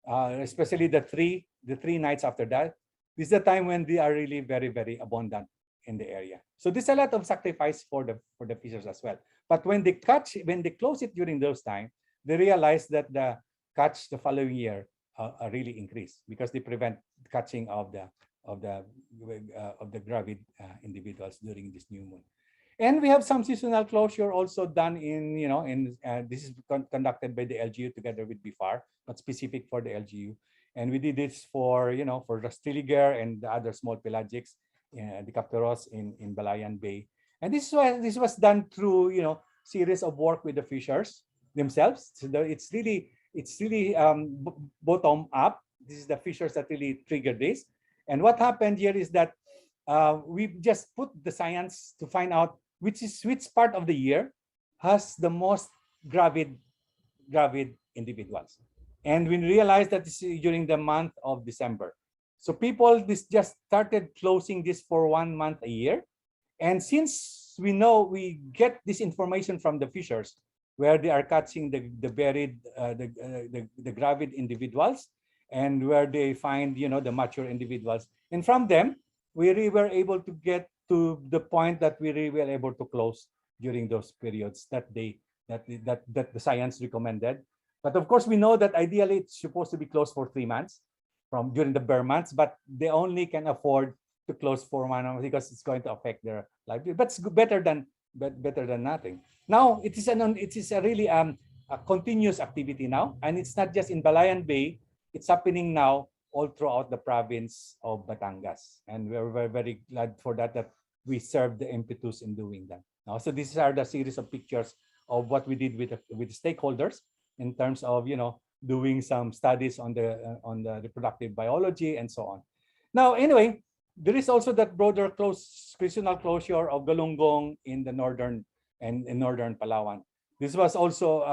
especially the three nights after that, this is the time when they are really very, very abundant in the area. So there's a lot of sacrifice for the fishers as well. But when they close it during those times, they realize that the catch the following year really increase, because they prevent catching of the gravid individuals during this new moon. And we have some seasonal closure also done this is conducted by the LGU together with BIFAR, but specific for the LGU. And we did this for the Stiliger and the other small pelagics, the Captoros in Balayan Bay. And this was done through series of work with the fishers themselves. So it's really bottom up. This is the fishers that really triggered this. And what happened here is that we just put the science to find out which part of the year has the most gravid individuals. And we realized that this is during the month of December. So people just started closing this for 1 month a year. And since we know we get this information from the fishers, where they are catching the buried, the gravid individuals, and where they find the mature individuals, and from them we really were able to get to the point that we really were able to close during those periods that the science recommended. But of course, we know that ideally it's supposed to be closed for 3 months from during the bare months, but they only can afford to close for 1 month because it's going to affect their livelihood. But it's better than nothing. Now it is a really a continuous activity now, and it's not just in Balayan Bay. It's happening now all throughout the province of Batangas, and we're very, very glad for that we serve the impetus in doing that. Now, so these are the series of pictures of what we did with stakeholders in terms of doing some studies on the reproductive biology and so on. Now, anyway, there is also that broader seasonal closure of Galunggong in the northern and in northern Palawan. This was also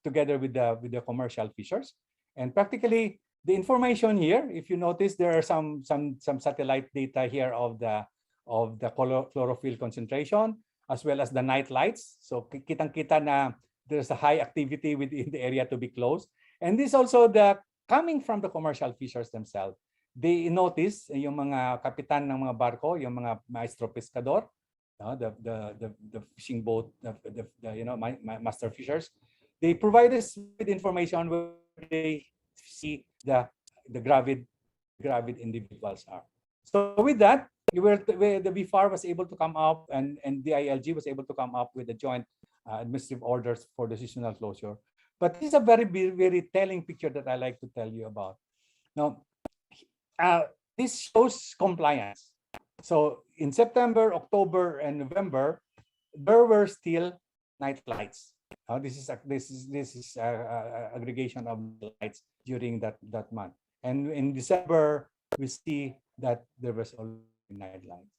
together with the commercial fishers, and practically the information here, if you notice, there are some satellite data here of the chlorophyll concentration as well as the night lights. So kitang-kita na there's a high activity within the area to be closed. And this also coming from the commercial fishers themselves. They notice yung mga kapitan ng mga barko, yung mga maestro pescador, the fishing boat, master fishers. they provide us with information where they see the gravid individuals are. So with that, the BFAR was able to come up, and the ILG was able to come up with the joint administrative orders for decisional closure. But this is a very telling picture that I like to tell you about. Now, this shows compliance. So in September, October, and November, there were still night flights. This is aggregation of lights during that month. And in December, we see that there was already night lights.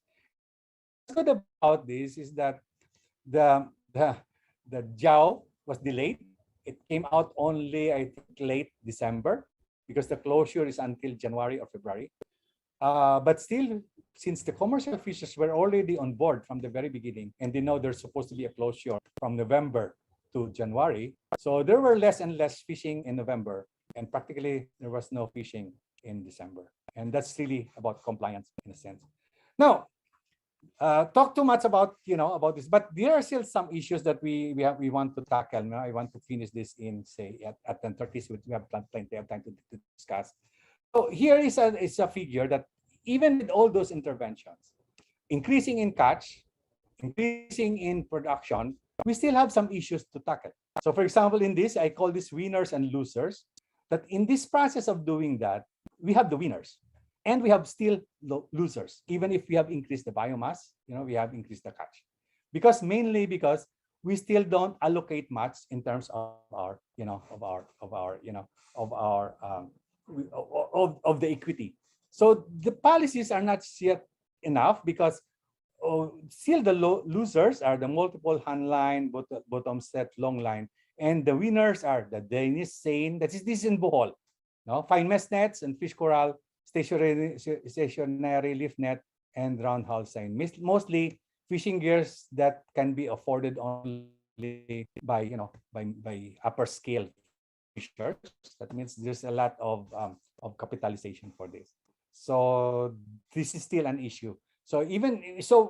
What's good about this is that the the the JAO was delayed. It came out only, I think, late December, because the closure is until January or February. But still, since the commercial fishers were already on board from the very beginning, and they know there's supposed to be a closure from November to January, so there were less and less fishing in November, and practically there was no fishing in December. And that's really about compliance in a sense. Now, talk too much about about this, but there are still some issues that we want to tackle. Now, I want to finish this in, say, at 10:30, so we have plenty of time to discuss. So here is a figure that even with all those interventions, increasing in catch, increasing in production, we still have some issues to tackle. So for example, in this, I call this winners and losers. That in this process of doing that, we have the winners, and we have still losers. Even if we have increased the biomass, we have increased the catch, mainly because we still don't allocate much in terms of our of the equity. So the policies are not yet enough, because still the losers are the multiple hand line, bottom set, long line, and the winners are the Danish seine. This is in Bohol. Fine mesh nets and fish corral, stationary lift net, and round hull seine. Mostly fishing gears that can be afforded only by upper scale fishers. That means there's a lot of capitalization for this. So this is still an issue. So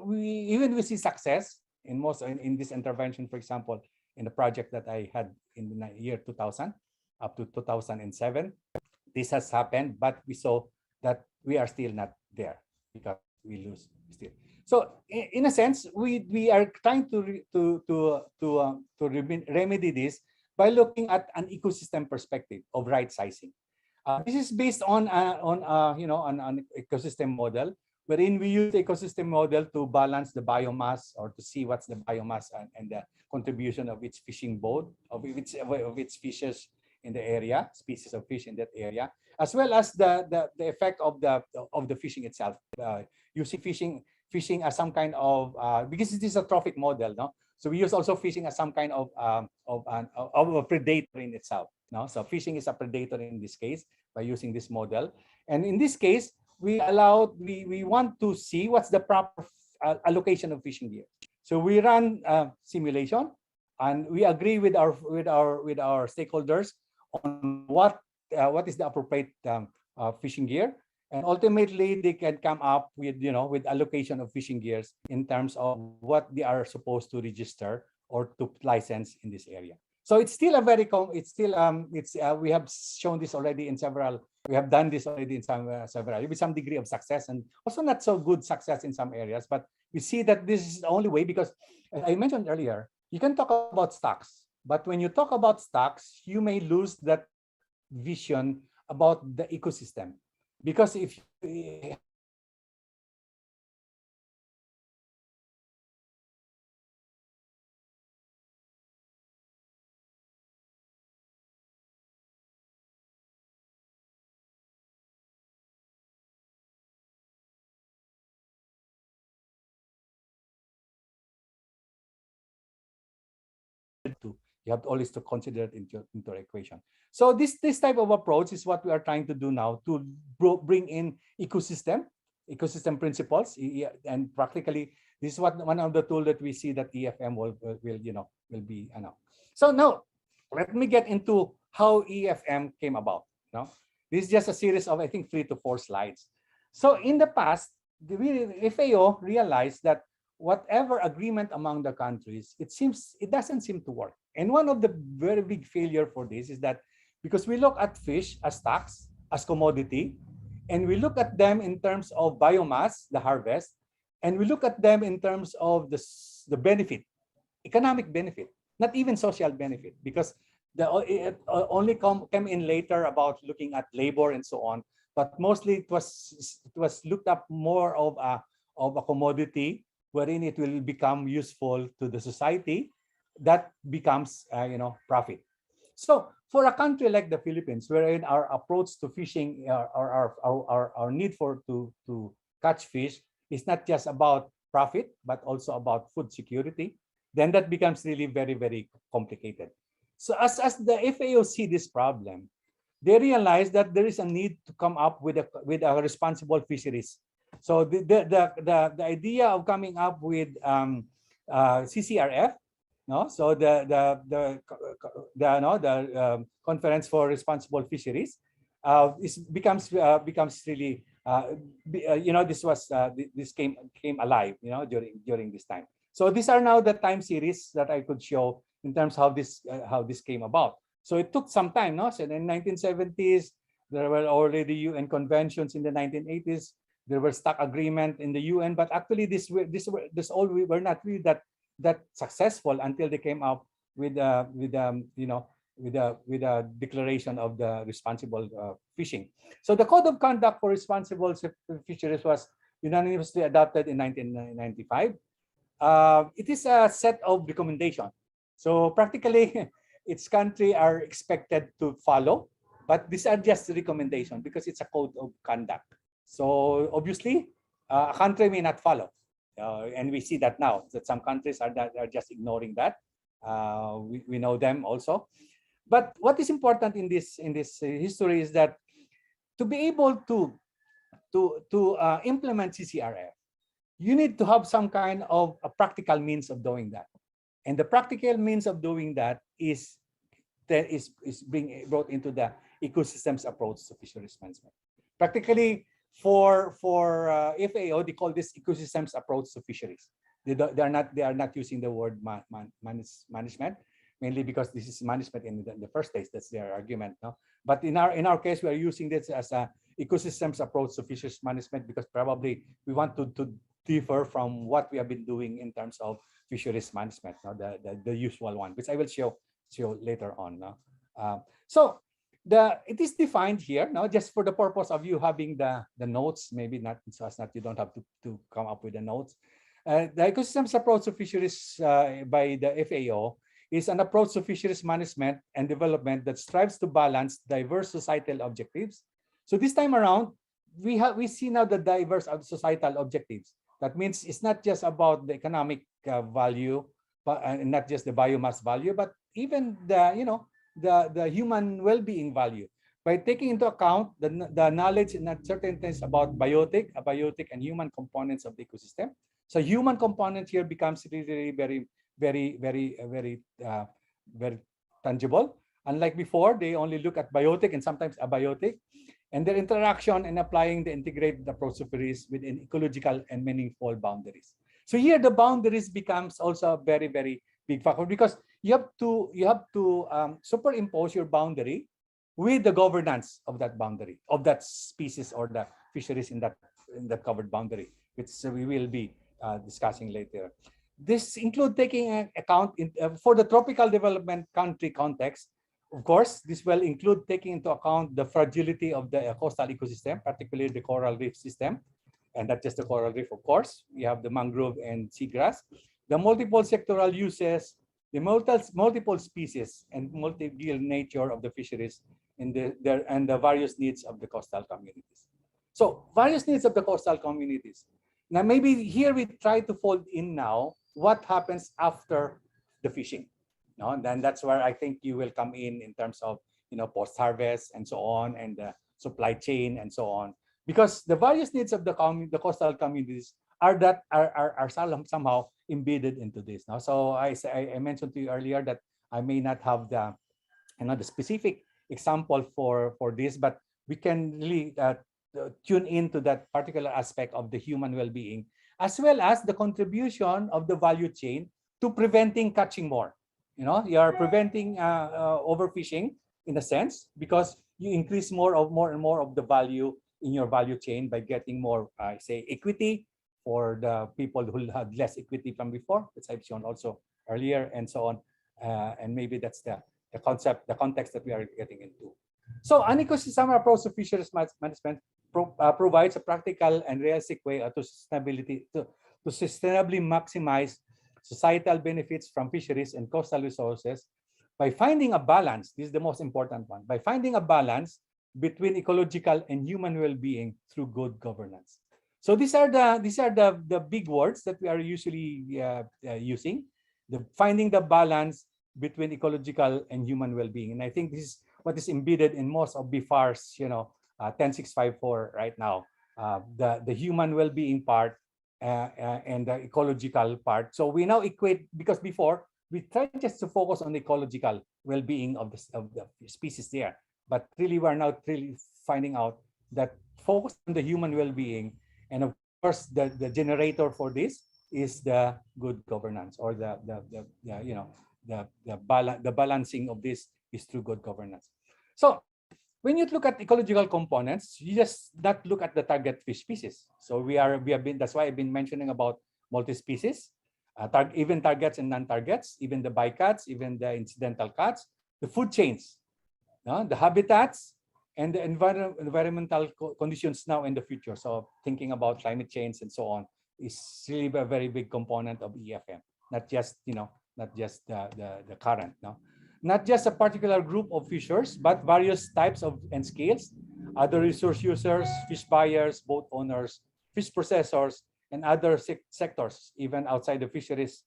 we see success in this intervention. For example, in the project that I had in the year 2000 up to 2007, this has happened, but we saw that we are still not there because we lose still. So in a sense, we are trying to remedy this by looking at an ecosystem perspective of right sizing. This is based on an ecosystem model, wherein we use the ecosystem model to balance the biomass, or to see what's the biomass and the contribution of each fishing boat, of its fishes in the area, species of fish in that area, as well as the effect of the fishing itself. Using fishing as some kind of because it is a trophic model, no? So we use also fishing as some kind of a predator in itself. No? So fishing is a predator in this case by using this model. And in this case, we want to see what's the proper allocation of fishing gear. So we run simulation, and we agree with our stakeholders on what is the appropriate fishing gear. And ultimately, they can come up with allocation of fishing gears in terms of what they are supposed to register or to license in this area. So it's still we have shown this already in several. We have done this already in several with some degree of success, and also not so good success in some areas. But we see that this is the only way, because as I mentioned earlier, you can talk about stocks, but when you talk about stocks, you may lose that vision about the ecosystem. Because if you have always to consider it into the equation. So this type of approach is what we are trying to do now, to bring in ecosystem principles, and practically this is one of the tools that we see that EAFM will be. So now let me get into how EAFM came about. This is just a series of, I think, 3 to 4 slides. So in the past, the FAO realized that whatever agreement among the countries, it doesn't seem to work. And one of the very big failure for this is that because we look at fish as tax, as commodity, and we look at them in terms of biomass, the harvest, and we look at them in terms of the benefit, economic benefit, not even social benefit, because it only came in later about looking at labor and so on. But mostly it was looked up more of a commodity wherein it will become useful to the society that becomes profit. So for a country like the Philippines, wherein our approach to fishing our need to catch fish is not just about profit but also about food security, then that becomes really very, very complicated. So as the FAO see this problem, they realize that there is a need to come up with a responsible fisheries. So the idea of coming up with CCRF, no, so Conference for Responsible Fisheries, becomes really this came alive during this time. So these are now the time series that I could show in terms how this came about. So it took some time, no? So in the 1970s, there were already UN conventions in the 1980s. There were stock agreement in the UN, but actually this all we were not really that successful until they came up with a declaration of the responsible fishing. So the Code of Conduct for Responsible Fisheries was unanimously adopted in 1995. It is a set of recommendations. So practically, its country are expected to follow, but these are just recommendations because it's a code of conduct. So obviously, a country may not follow, and we see that now that some countries are just ignoring that. We know them also. But what is important in this history is that to be able to implement CCRF, you need to have some kind of a practical means of doing that. And the practical means of doing that is being brought into the ecosystems approach to fisheries management. Practically, for FAO, they call this ecosystems approach to fisheries. They are not using the word management, mainly because this is management in the first place. That's their argument, no? But in our case, we are using this as a ecosystems approach to fisheries management because probably we want to differ from what we have been doing in terms of fisheries management, no? the usual one, which I will show later on. No? So it is defined here, no, just for the purpose of you having the notes, maybe not so as not you don't have to come up with the notes. The ecosystems approach to fisheries by the FAO is an approach to fisheries management and development that strives to balance diverse societal objectives. So this time around, we see now the diverse societal objectives. That means it's not just about the economic value, but not just the biomass value, but even the human well-being value by taking into account the knowledge and certain things about abiotic, and human components of the ecosystem. So human component here becomes really very, very, very, very tangible. Unlike before, they only look at biotic and sometimes abiotic, and their interaction and applying the integrated approach to fisheries within ecological and meaningful boundaries. So here the boundaries becomes also a very, very big factor because you have to superimpose your boundary with the governance of that boundary, of that species or the fisheries in that covered boundary, which we will be discussing later. This include taking account for the tropical development country context. Of course, this will include taking into account the fragility of the coastal ecosystem, particularly the coral reef system, and not just the coral reef, of course. We have the mangrove and seagrass, the multiple sectoral uses, the multiple species and multi-gill nature of the fisheries and the various needs of the coastal communities. So various needs of the coastal communities. Now maybe here we try to fold in now what happens after the fishing. No, and then that's where I think you will come in terms of post-harvest and so on, and the supply chain and so on, because the various needs of the coastal communities are somehow embedded into this. Now, so I mentioned to you earlier that I may not have the specific example for this, but we can really tune into that particular aspect of the human well-being as well as the contribution of the value chain to preventing catching more. You are preventing overfishing in a sense, because you increase more and more of the value in your value chain by getting more, say, equity for the people who had less equity from before, which I've shown also earlier, and so on. And maybe that's the concept, the context that we are getting into. So an ecosystem approach to fisheries management provides a practical and realistic way to sustainably maximize societal benefits from fisheries and coastal resources by finding a balance. This is the most important one. By finding a balance between ecological and human well-being through good governance. So these are the big words that we are usually using. Finding the balance between ecological and human well-being, and I think this is what is embedded in most of BFAR's 10654 right now. The human well-being part and the ecological part. So we now equate, because before we tried just to focus on the ecological well-being of the species there, but really we're now really finding out that focus on the human well-being, and of course the generator for this is the good governance, or the balancing of this is through good governance. So when you look at ecological components, you just not look at the target fish species. So we have been, that's why I've been mentioning about multi-species, even targets and non-targets, even the bycatch, even the incidental catch, the food chains, the habitats, and the environmental conditions now and the future. So thinking about climate change and so on is really a very big component of EAFM, not just the current, not just a particular group of fishers, but various types of and scales, other resource users, fish buyers, boat owners, fish processors, and other sectors, even outside the fisheries,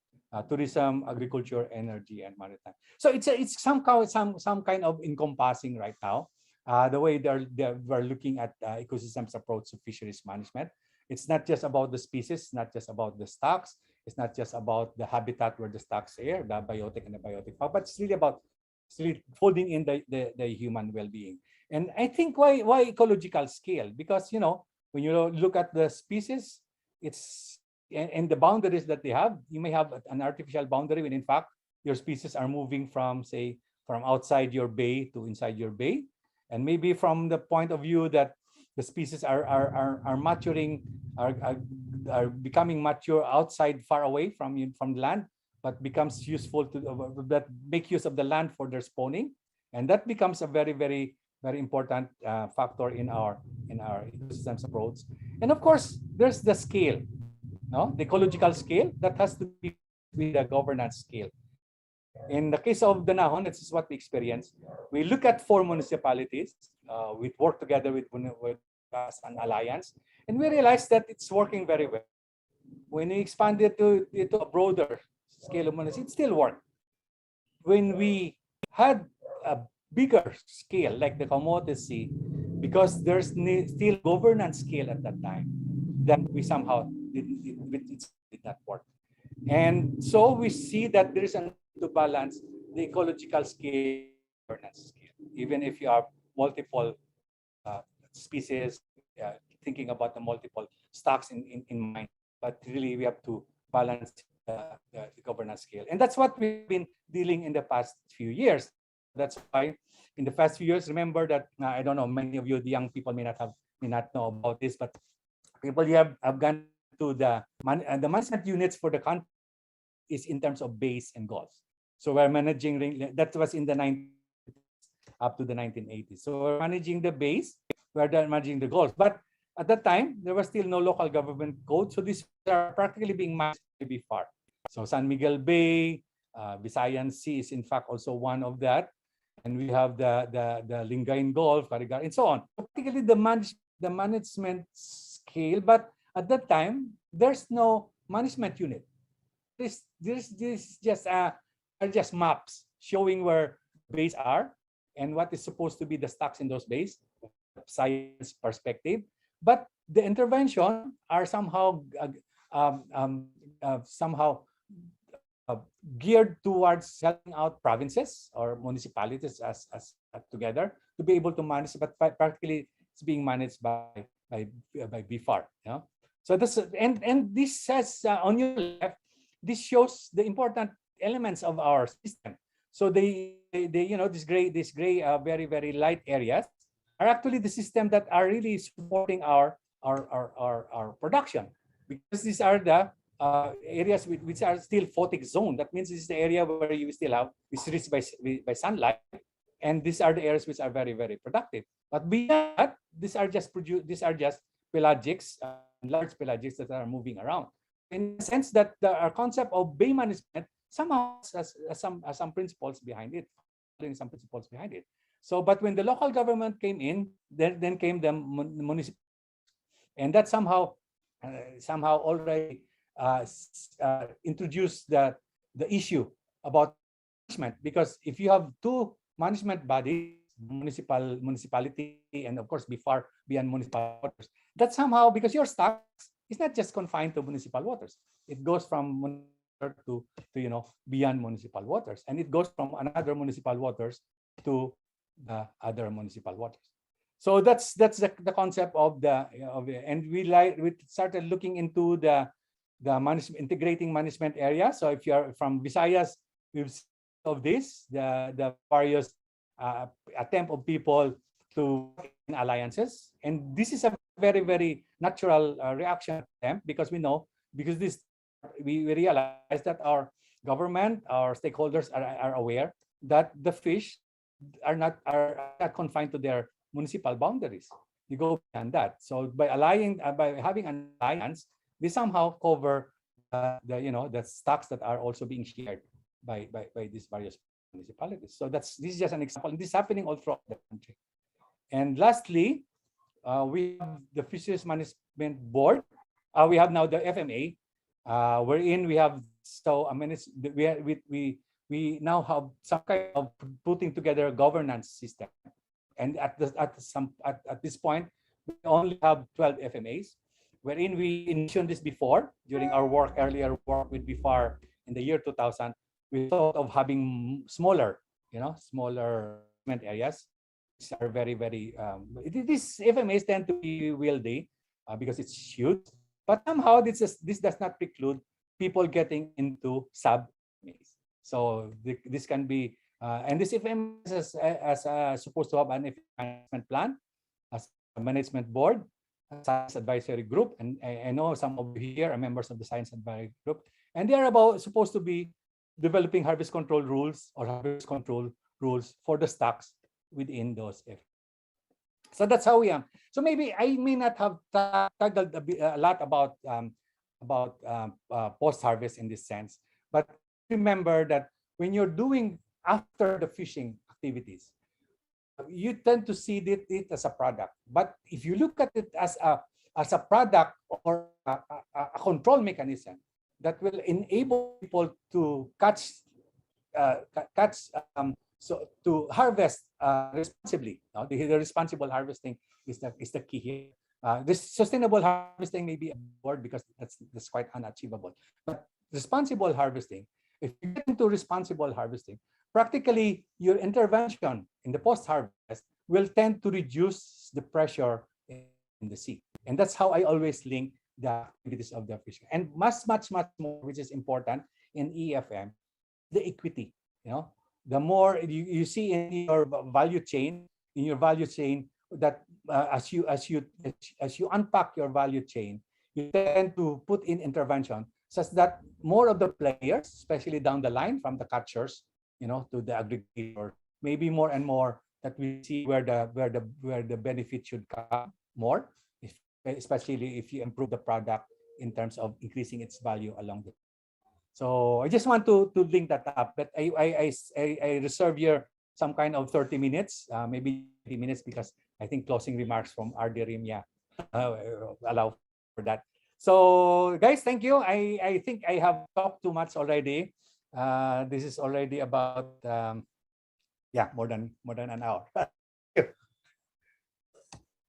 tourism, agriculture, energy, and maritime. So it's somehow some kind of encompassing right now. The way we're looking at ecosystems approach to fisheries management. It's not just about the species, not just about the stocks. It's not just about the habitat where the stocks are, the biotic and the biotic, but it's really folding in the human well-being. And I think why ecological scale? Because when you look at the species, it's and the boundaries that they have, you may have an artificial boundary when in fact your species are moving from outside your bay to inside your bay, and maybe from the point of view that the species are maturing, are becoming mature outside, far away from the land, but becomes useful to that make use of the land for their spawning, and that becomes a very important factor in our ecosystems approach. And of course, there's the scale, the ecological scale that has to be with the governance scale. In the case of Danahon, this is what we experience. We look at 4 municipalities. We work together with us an alliance, and we realize that it's working very well. When we expand it to a broader scale of municipalities, it still worked. When we had a bigger scale, like the Camotes Sea, because there's still governance scale at that time, then we somehow did not work. And so we see that there is a need to balance the ecological scale, governance scale, even if you have multiple species, thinking about the multiple stocks in mind, but really we have to balance the governance scale. And that's what we've been dealing in the past few years. That's why in the past few years, remember that, I don't know, many of you, the young people may not know about this, but people you have gone to the management units for the country is in terms of bays and gulfs. So we're managing, that was in the 90s up to the 1980s. So we're managing the bays, we're managing the gulfs. But at that time, there was still no local government code. So these are practically being managed by far. So San Miguel Bay, Visayan Sea is in fact also one of that. And we have the Lingayen Gulf, Carigar, and so on. Practically the management scale, but at that time, there's no management unit. This just maps showing where bays are and what is supposed to be the stocks in those bays, science perspective. But the intervention are somehow geared towards helping out provinces or municipalities as together to be able to manage, but practically it's being managed by BFAR. So this and this says on your left, this shows the important elements of our system. So they this gray very light areas are actually the system that are really supporting our production, because these are the areas which are still photic zone. That means this is the area where you still have is reached by sunlight, and these are the areas which are very productive. But beyond that, these are just pelagics, large pelagics that are moving around. In the sense that our concept of bay management somehow has some principles behind it, some principles behind it. So, but when the local government came in, then came the municipal, and that somehow already introduced the issue about management, because if you have two management bodies, municipality, and of course beyond municipal waters, that somehow, because your stocks is not just confined to municipal waters, it goes from to beyond municipal waters, and it goes from another municipal waters to the other municipal waters. So that's the concept of and we started looking into the integrating management area. So if you're from Visayas, we've seen of this, the various attempt of people to work in alliances, and this is a very natural reaction to them, because we realize that our government, our stakeholders are aware that the fish are not confined to their municipal boundaries. You go beyond that. So by having an alliance, we somehow cover the stocks that are also being shared by these various municipalities. So this is just an example. This is happening all throughout the country. And lastly, we have the Fisheries Management Board. We have now the FMA, wherein we have we now have some kind of putting together a governance system. And at this point, we only have 12 FMAs, wherein we mentioned this before during our earlier work with BIFAR in the year 2000. We thought of having smaller areas, which are very. These FMAs tend to be wieldy because it's huge, but somehow this does not preclude people getting into sub-FMAs. So this can be. And this FMA is supposed to have an management plan, a management board, a science advisory group, and I know some of you here are members of the science advisory group, and they are supposed to be developing harvest control rules or harvest control rules for the stocks within those FMAs. So that's how we am. So maybe I may not have tackled a lot about post-harvest in this sense, but remember that when you're doing after the fishing activities, you tend to see it as a product. But if you look at it as a product or a control mechanism that will enable people to so to harvest responsibly. The responsible harvesting is the key here. This sustainable harvesting may be a word because that's quite unachievable. But responsible harvesting, if you get into responsible harvesting, practically your intervention in the post-harvest will tend to reduce the pressure in the sea. And that's how I always link the activities of the fishery. And much more, which is important in EAFM, the equity. The more you see in your value chain, that as you unpack your value chain, you tend to put in intervention such that more of the players, especially down the line from the catchers, to the aggregator, maybe more and more that we see where the benefit should come more, especially if you improve the product in terms of increasing its value along the. So I just want to link that up, but I reserve here some kind of 30 minutes, maybe 30 minutes, because I think closing remarks from RD Rimya allow for that. So guys, thank you. I think I have talked too much already. This is already about more than an hour.